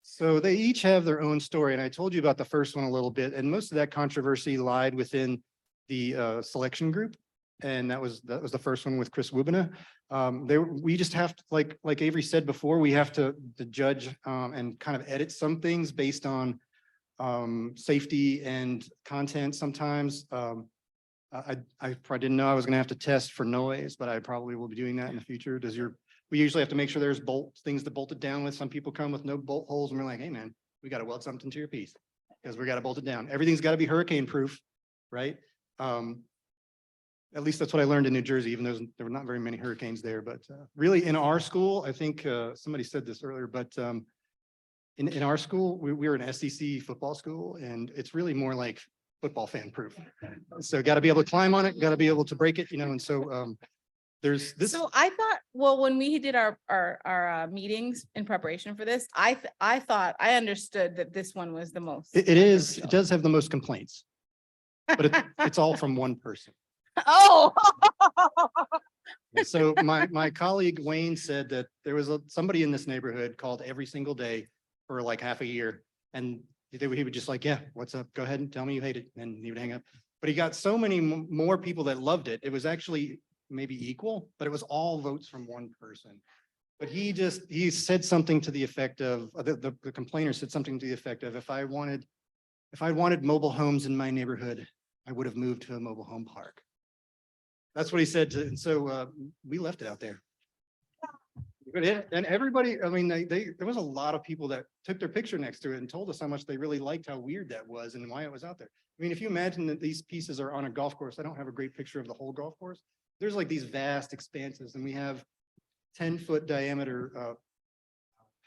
so they each have their own story. And I told you about the first one a little bit, and most of that controversy lied within the selection group. And that was the first one with Chris Wubina. We just have to, like Avery said before, we have to judge and kind of edit some things based on safety and content sometimes. I probably didn't know I was going to have to test for noise, but I probably will be doing that in the future. We usually have to make sure there's things to bolt it down with. Some people come with no bolt holes and we're like, hey man, we got to weld something to your piece because we got to bolt it down. Everything's got to be hurricane proof, right? At least that's what I learned in New Jersey, even though there were not very many hurricanes there. But really in our school, I think somebody said this earlier, but in our school, we were an SEC football school, and it's really more like football fan proof. So got to be able to climb on it, got to be able to break it, and so there's this. So I thought, well, when we did our meetings in preparation for this, I thought I understood that this one was the most. It does have the most complaints, but it's all from one person. Oh. So my colleague Wayne said that there was somebody in this neighborhood called every single day for like half a year, and he would just like, yeah, what's up? Go ahead and tell me you hate it, and he would hang up. But he got so many more people that loved it. It was actually maybe equal, but it was all votes from one person. But he said something to the effect of the complainer said something to the effect of, if I wanted mobile homes in my neighborhood, I would have moved to a mobile home park. That's what he said. And so we left it out there. And everybody, I mean, there was a lot of people that took their picture next to it and told us how much they really liked how weird that was and why it was out there. I mean, if you imagine that these pieces are on a golf course, I don't have a great picture of the whole golf course. There's like these vast expanses, and we have 10-foot diameter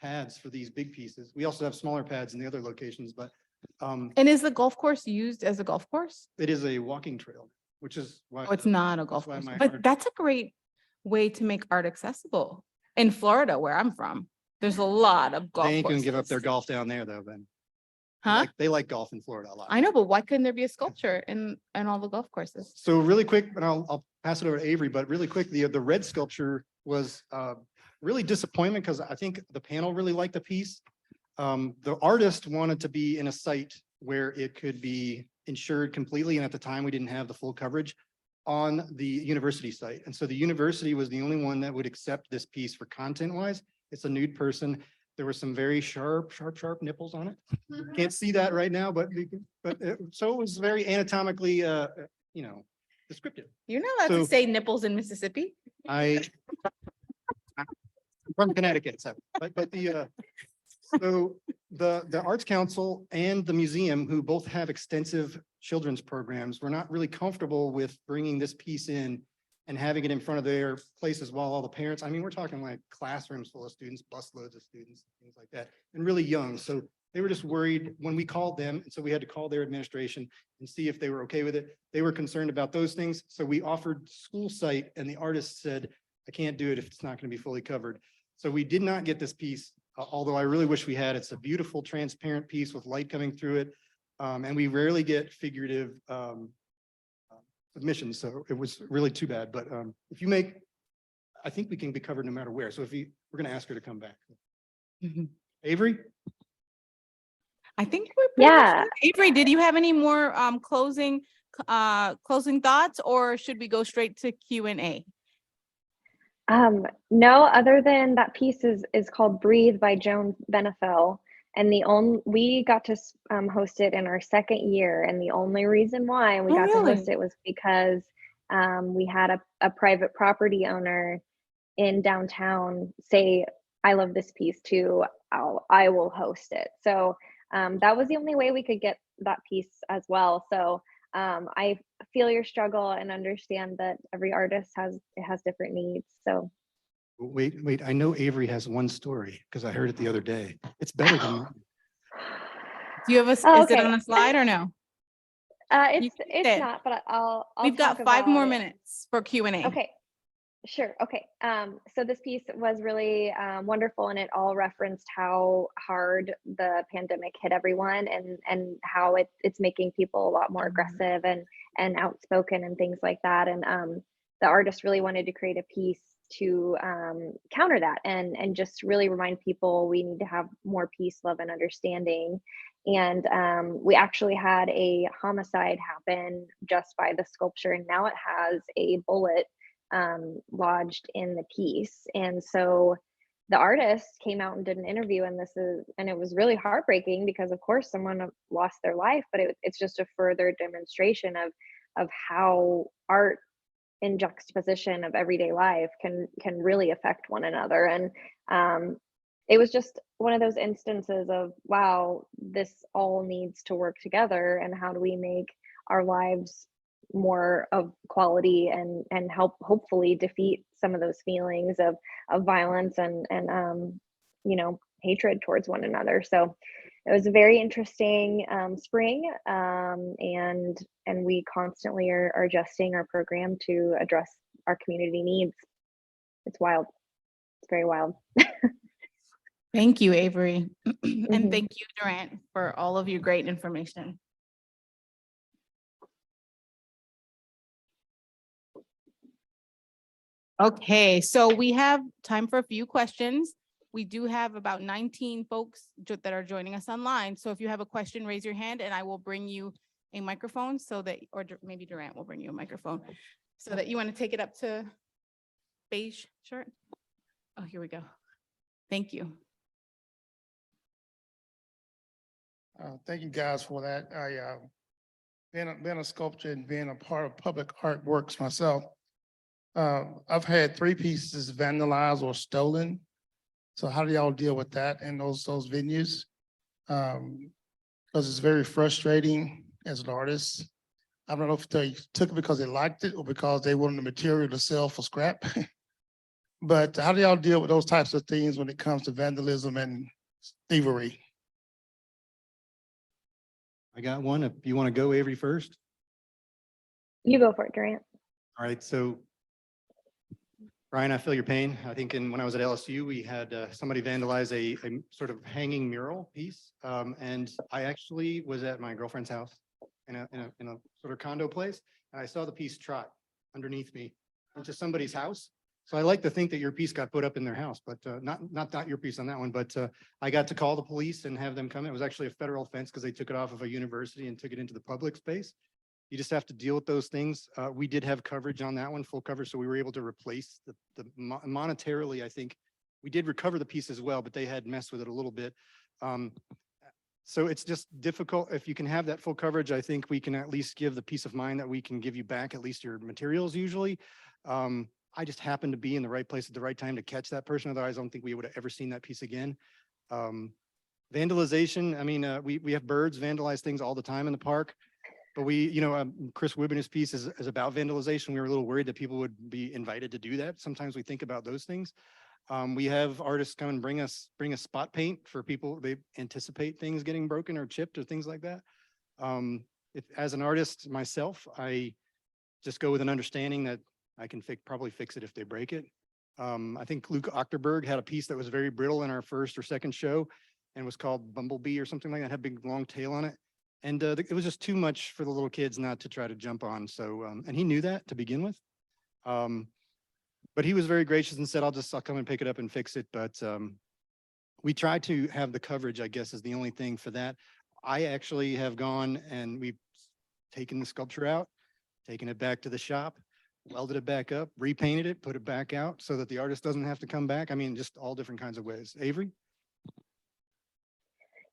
pads for these big pieces. We also have smaller pads in the other locations, but And is the golf course used as a golf course? it is a walking trail, which is why. Oh, it's not a golf why course, my but art- that's a great way to make art accessible. In Florida, where I'm from, there's a lot of golf They ain't gonna give up courses. their golf down there though, then. Huh? They like golf in Florida a lot. I know, but why couldn't there be a sculpture in all the golf courses? So really quick, and I'll pass it over to Avery, but really quick, the red sculpture was really disappointment because I think the panel really liked the piece. The artist wanted to be in a site where it could be insured completely. And at the time, we didn't have the full coverage on the university site. And so the university was the only one that would accept this piece for content wise. It's a nude person. There were some very sharp nipples on it. Can't see that right now, so it was very anatomically, descriptive. You're not allowed to So- say nipples in Mississippi. I'm from Connecticut, so the Arts Council and the museum, who both have extensive children's programs, were not really comfortable with bringing this piece in and having it in front of their places while all the parents, I mean, we're talking like classrooms full of students, busloads of students, things like that, and really young. So they were just worried when we called them. And so we had to call their administration and see if they were okay with it. They were concerned about those things. So we offered school site and the artist said, I can't do it if it's not going to be fully covered. So we did not get this piece, although I really wish we had. It's a beautiful, transparent piece with light coming through it. And we rarely get figurative submissions. So it was really too bad. But if you make, I think we can be covered no matter where. So we're going to ask her to come back. Mhm. Avery? I think we're pretty much Yeah. done. Avery, did you have any more closing thoughts, or should we go straight to Q&A? No, other than that piece is called Breathe by Joan Benefel. And we got to host it in our second year. And the only reason why we Oh, got to really? host it was because we had a private property owner in downtown say, I love this piece too. I will host it. So that was the only way we could get that piece as well. So I feel your struggle and understand that every artist has different needs. So Wait, I know Avery has one story because I heard it the other day. It's better than mine. Do you have Oh, is it okay. on a slide or no? You can say It's it. not, but I'll We've got talk 5 more about it. minutes for Q&A. Okay, sure. Okay. So this piece was really wonderful, and it all referenced how hard the pandemic hit everyone, and how it's making people a lot more aggressive and outspoken and things like that. And the artist really wanted to create a piece to counter that and just really remind people we need to have more peace, love, and understanding. And we actually had a homicide happen just by the sculpture, and now it has a bullet lodged in the piece. And so the artist came out and did an interview, and it was really heartbreaking because of course someone lost their life, but it's just a further demonstration of how art in juxtaposition of everyday life can really affect one another. And it was just one of those instances of, wow, this all needs to work together, and how do we make our lives more of quality and help hopefully defeat some of those feelings of violence and hatred towards one another. So it was a very interesting spring, and we constantly are adjusting our program to address our community needs. It's wild. It's very wild. Thank you, Avery. And Mhm. thank you, Durant, for all of your great information. Okay, so we have time for a few questions. We do have about 19 folks that are joining us online. So if you have a question, raise your hand and I will bring you a microphone so that, or maybe Durant will bring you a microphone so that you want to take it up to beige shirt. Oh, here we go. Thank you. Thank you guys for that. I been a sculptor and being a part of public artworks myself. I've had 3 pieces vandalized or stolen. So how do y'all deal with that in those venues? Because it's very frustrating as an artist. I don't know if they took it because they liked it or because they wanted the material to sell for scrap. But how do y'all deal with those types of things when it comes to vandalism and thievery? I got one. If you want to go, Avery, first. You go for it, Durant. All right, so Brian, I feel your pain. I think when I was at LSU, we had somebody vandalize a sort of hanging mural piece. And I actually was at my girlfriend's house in a sort of condo place, and I saw the piece trot underneath me into somebody's house. So I like to think that your piece got put up in their house, but not your piece on that one, but I got to call the police and have them come. It was actually a federal offense because they took it off of a university and took it into the public space. You just have to deal with those things. We did have coverage on that one, full coverage, so we were able to replace monetarily, I think. We did recover the piece as well, but they had messed with it a little bit. So it's just difficult. If you can have that full coverage, I think we can at least give the peace of mind that we can give you back at least your materials usually. I just happened to be in the right place at the right time to catch that person. Otherwise, I don't think we would have ever seen that piece again. Vandalization, I mean, we have birds vandalize things all the time in the park. But Chris Wibben's piece is about vandalization. We were a little worried that people would be invited to do that. Sometimes we think about those things. We have artists come and bring us spot paint for people. They anticipate things getting broken or chipped or things like that. As an artist myself, I just go with an understanding that I can probably fix it if they break it. I think Luke Ochterberg had a piece that was very brittle in our first or second show and was called Bumblebee or something like that, had a big long tail on it. And it was just too much for the little kids not to try to jump on. So, and he knew that to begin with. But he was very gracious and said, I'll come and pick it up and fix it. But we try to have the coverage, I guess, is the only thing for that. I actually have gone and we've taken the sculpture out, taken it back to the shop, welded it back up, repainted it, put it back out so that the artist doesn't have to come back. I mean, just all different kinds of ways. Avery?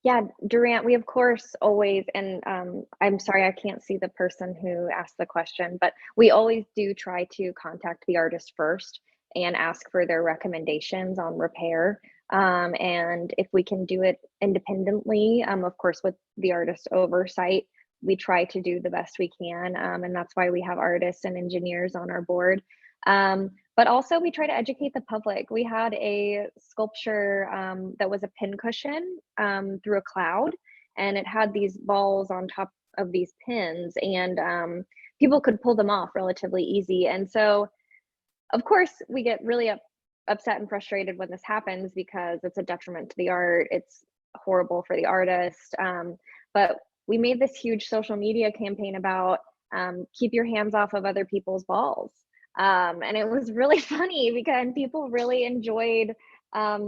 Yeah, Durant, we of course always, and I'm sorry, I can't see the person who asked the question, but we always do try to contact the artist first and ask for their recommendations on repair. And if we can do it independently, of course, with the artist oversight, we try to do the best we can. And that's why we have artists and engineers on our board. But also we try to educate the public. We had a sculpture that was a pincushion through a cloud, and it had these balls on top of these pins, and people could pull them off relatively easy. And so, of course, we get really upset and frustrated when this happens because it's a detriment to the art. It's horrible for the artist. But we made this huge social media campaign about keep your hands off of other people's balls. And it was really funny because people really enjoyed not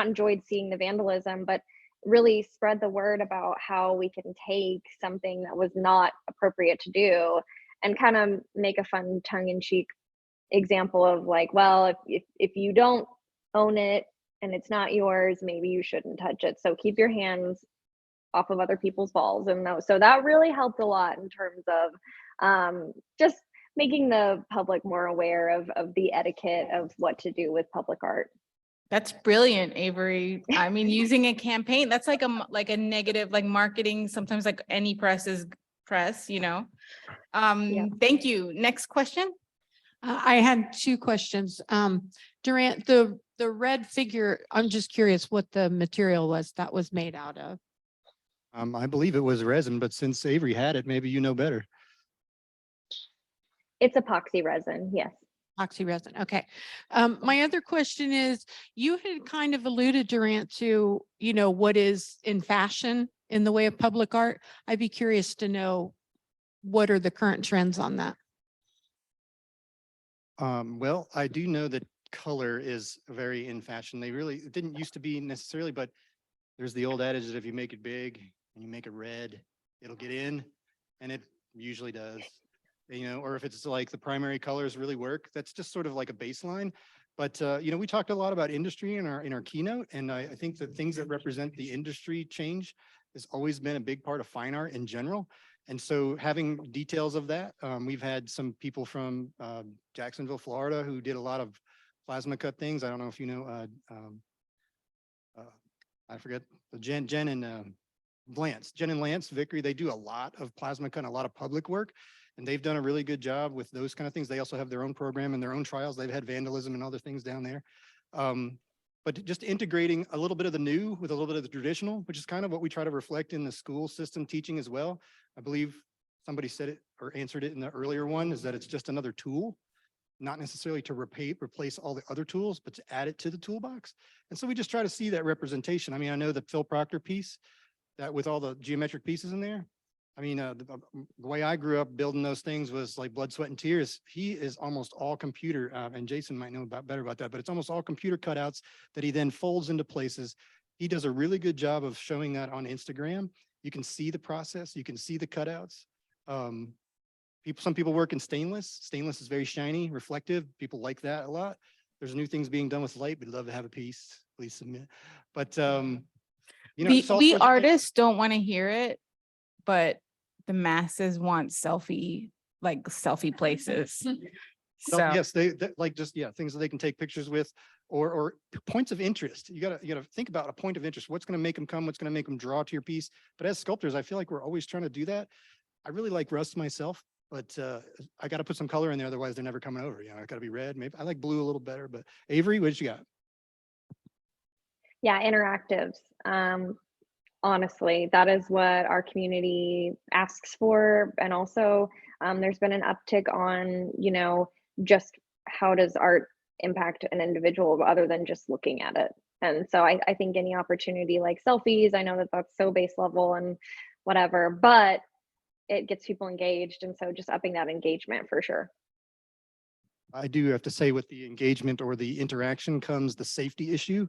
enjoyed seeing the vandalism, but really spread the word about how we can take something that was not appropriate to do and kind of make a fun tongue-in-cheek example of like, well, if you don't own it and it's not yours, maybe you shouldn't touch it. So keep your hands off of other people's balls. And so that really helped a lot in terms of just making the public more aware of the etiquette of what to do with public art. That's brilliant, Avery. I mean, using a campaign, that's like a negative, like marketing, sometimes like any press is press, Yeah. Thank you. Next question. I had two questions. Durant, the red figure, I'm just curious what the material was that was made out of. I believe it was resin, but since Avery had it, maybe you know better. It's epoxy resin, yes. Epoxy resin. Okay. My other question is, you had kind of alluded, Durant, to, what is in fashion in the way of public art. I'd be curious to know what are the current trends on that? Well, I do know that color is very in fashion. It didn't used to be necessarily, but there's the old adage that if you make it big and you make it red, it'll get in, and it usually does. Or if it's like the primary colors really work, that's just sort of like a baseline. But, we talked a lot about industry in our keynote, and I think the things that represent the industry change has always been a big part of fine art in general. And so having details of that, we've had some people from Jacksonville, Florida, who did a lot of plasma cut things. I don't know if you know, I forget, Jen and Lance Vickery, they do a lot of plasma cut and a lot of public work. And they've done a really good job with those kind of things. They also have their own program and their own trials. They've had vandalism and other things down there. But just integrating a little bit of the new with a little bit of the traditional, which is kind of what we try to reflect in the school system teaching as well. I believe somebody said it or answered it in the earlier one, is that it's just another tool, not necessarily to replace all the other tools, but to add it to the toolbox. And so we just try to see that representation. I mean, I know the Phil Proctor piece, that with all the geometric pieces in there, I mean, the way I grew up building those things was like blood, sweat and tears. He is almost all computer, and Jason might know better about that, but it's almost all computer cutouts that he then folds into places. He does a really good job of showing that on Instagram. You can see the process. You can see the cutouts. Some people work in stainless. Stainless is very shiny, reflective. People like that a lot. There's new things being done with light. We'd love to have a piece. Please submit. But you know, it's We also- artists don't want to hear it, but the masses want selfie places. So Yes, they like just, yeah, things that they can take pictures with or points of interest. You gotta think about a point of interest. What's going to make them come? What's going to make them draw to your piece? But as sculptors, I feel like we're always trying to do that. I really like rust myself, but I got to put some color in there. Otherwise they're never coming over. You know, it got to be red. Maybe I like blue a little better, but Avery, what did you got? Yeah, interactives. Honestly, that is what our community asks for. And also, there's been an uptick on, you know, just how does art impact an individual other than just looking at it. And so I think any opportunity like selfies, I know that that's so base level and whatever, but it gets people engaged. And so just upping that engagement for sure. I do have to say with the engagement or the interaction comes the safety issue.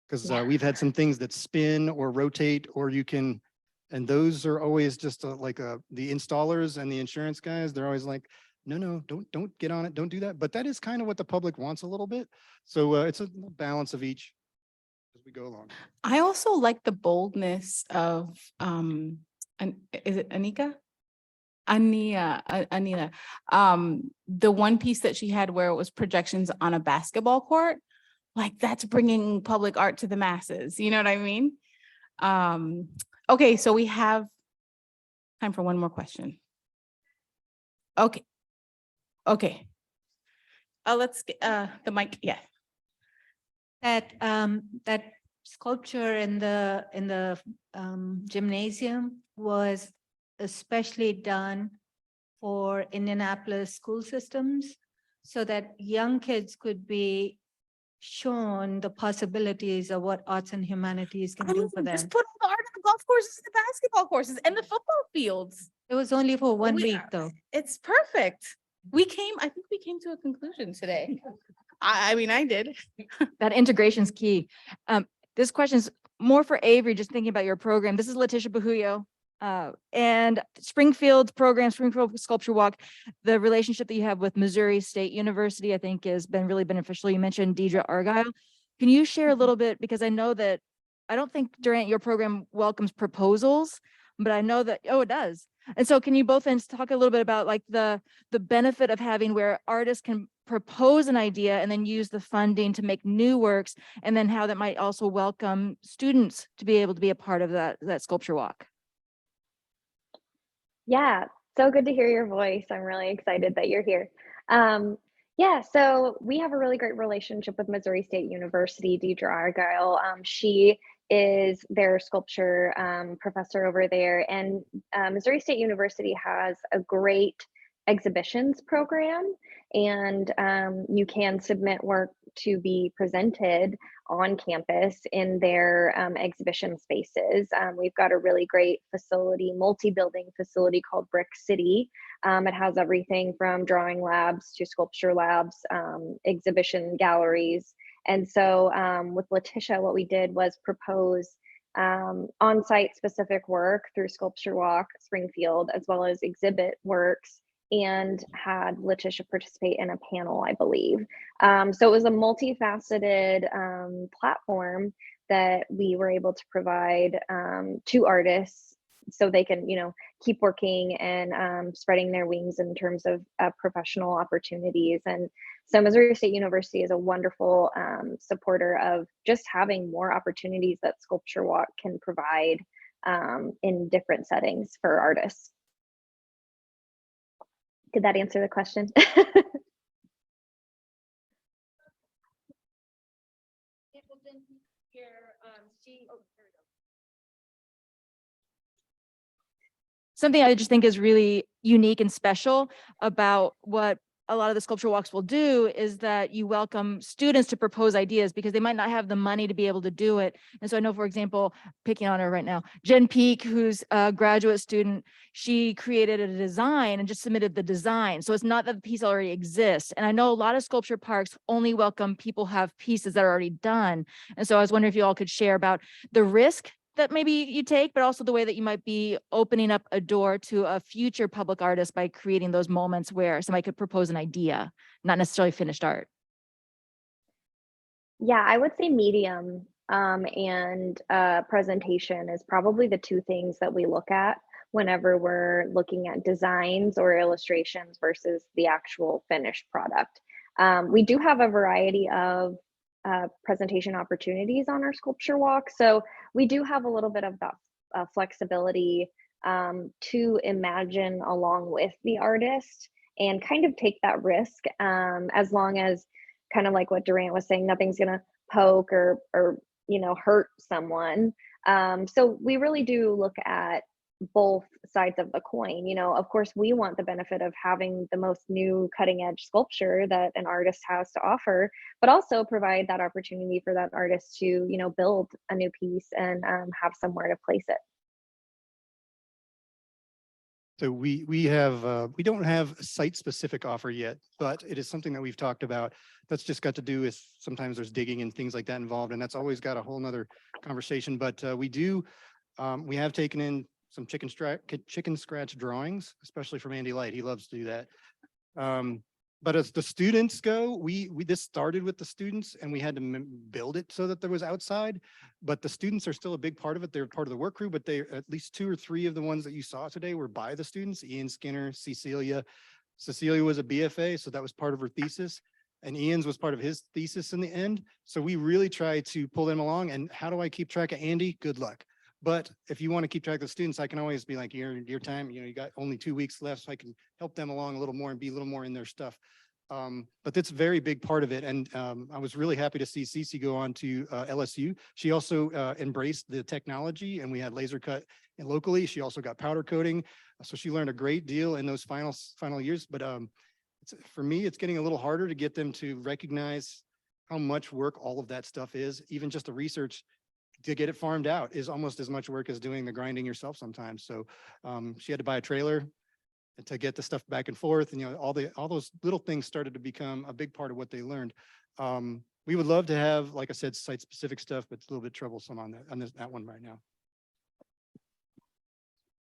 Because Yeah. we've had some things that spin or rotate, or you can, and those are always just the installers and the insurance guys. They're always like, no, don't get on it, don't do that. But that is kind of what the public wants a little bit. So it's a balance of each as we go along. I also like the boldness of is it Anika? Anila. The one piece that she had where it was projections on a basketball court. Like that's bringing public art to the masses. You know what I mean? Okay, so we have time for one more question. Okay. Let's get the mic. Yeah. That sculpture in the gymnasium was especially done for Indianapolis school systems so that young kids could be shown the possibilities of what arts and humanities can do for them. Just put all the art on the golf courses, the basketball courses, and the football fields. It was only for one We- week though. It's perfect. I think we came to a conclusion today. I mean, I did. That integration's key. This question's more for Avery, just thinking about your program. This is Letitia Bahuyo. And Springfield program, Springfield Sculpture Walk, the relationship that you have with Missouri State University, I think has been really beneficial. You mentioned Deidre Argyle. Can you share a little bit, because I know that, I don't think Durant, your program welcomes proposals, but I know that, oh, it does. And so can you both then talk a little bit about like the benefit of having where artists can propose an idea and then use the funding to make new works, and then how that might also welcome students to be able to be a part of that sculpture walk? Yeah, so good to hear your voice. I'm really excited that you're here. Yeah, so we have a really great relationship with Missouri State University, Deidre Argyle. She is their sculpture professor over there, and Missouri State University has a great exhibitions program, and you can submit work to be presented on campus in their exhibition spaces. We've got a really great facility, multi-building facility called Brick City. It has everything from drawing labs to sculpture labs, exhibition galleries. And so with Letitia, what we did was propose on-site specific work through Sculpture Walk Springfield, as well as exhibit works, and had Letitia participate in a panel, I believe. So it was a multifaceted platform that we were able to provide to artists so they can, you know, keep working and spreading their wings in terms of professional opportunities. And so Missouri State University is a wonderful supporter of just having more opportunities that Sculpture Walk can provide in different settings for artists. Did that answer the question? Something I just think is really unique and special about what a lot of the sculpture walks will do is that you welcome students to propose ideas because they might not have the money to be able to do it. And so I know, for example, picking on her right now, Jen Peak, who's a graduate student, she created a design and just submitted the design. So it's not that the piece already exists. And I know a lot of sculpture parks only welcome people who have pieces that are already done. And so I was wondering if you all could share about the risk that maybe you take, but also the way that you might be opening up a door to a future public artist by creating those moments where somebody could propose an idea, not necessarily finished art. Yeah, I would say medium and presentation is probably the two things that we look at whenever we're looking at designs or illustrations versus the actual finished product. We do have a variety of presentation opportunities on our sculpture walk. So we do have a little bit of that flexibility to imagine along with the artist and kind of take that risk as long as kind of like what Durant was saying, nothing's gonna poke or hurt someone. So we really do look at both sides of the coin. Of course, we want the benefit of having the most new cutting edge sculpture that an artist has to offer, but also provide that opportunity for that artist to, build a new piece and have somewhere to place it. So we don't have a site specific offer yet, but it is something that we've talked about. That's just got to do with sometimes there's digging and things like that involved, and that's always got a whole nother conversation. But we have taken in some chicken scratch drawings, especially from Andy Light. He loves to do that. But as the students go, this started with the students and we had to build it so that there was outside, but the students are still a big part of it. They're part of the work crew, but they at least 2 or 3 of the ones that you saw today were by the students. Ian Skinner, Cecilia was a BFA, so that was part of her thesis, and Ian's was part of his thesis in the end. So we really try to pull them along. And how do I keep track of Andy? Good luck. But if you want to keep track of the students, I can always be like, your time, you got only 2 weeks left, so I can help them along a little more and be a little more in their stuff. But that's a very big part of it. And I was really happy to see Cece go on to LSU. She also embraced the technology, and we had laser cut and locally. She also got powder coating. So she learned a great deal in those final years. But for me, it's getting a little harder to get them to recognize how much work all of that stuff is. Even just the research to get it farmed out is almost as much work as doing the grinding yourself sometimes. So she had to buy a trailer to get the stuff back and forth, and all those little things started to become a big part of what they learned. We would love to have, like I said, site specific stuff, but it's a little bit troublesome on that one right now.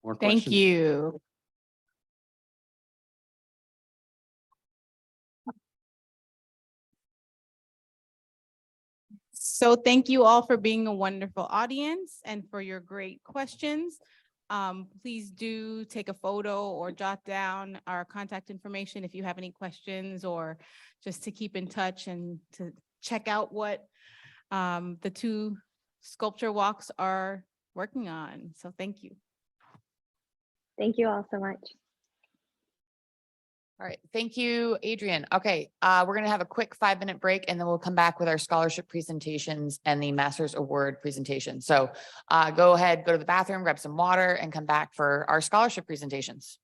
More Thank questions? you. So thank you all for being a wonderful audience and for your great questions. Please do take a photo or jot down our contact information if you have any questions, or just to keep in touch and to check out what the 2 sculpture walks are working on. So thank you. Thank you all so much. All right, thank you, Adrienne. Okay, we're gonna have a quick 5-minute break and then we'll come back with our scholarship presentations and the master's award presentation. So go ahead, go to the bathroom, grab some water and come back for our scholarship presentations.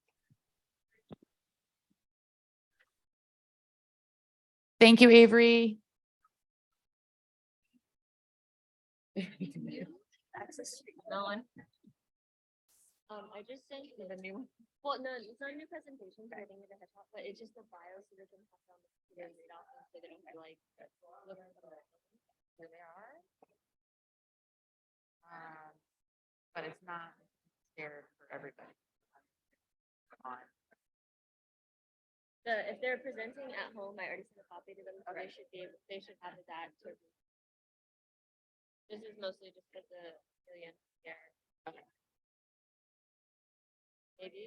Thank you, Avery. I just sent you the new one. Well, no, it's not a new presentation, I think it's a headshot, but it's just the bio so they can pass on the computer and read off them so they don't feel like Here they are. But it's not there for everybody. if they're presenting at home, I already sent a copy to them, so they should have that too. This is mostly just because the alien there. Okay. Maybe.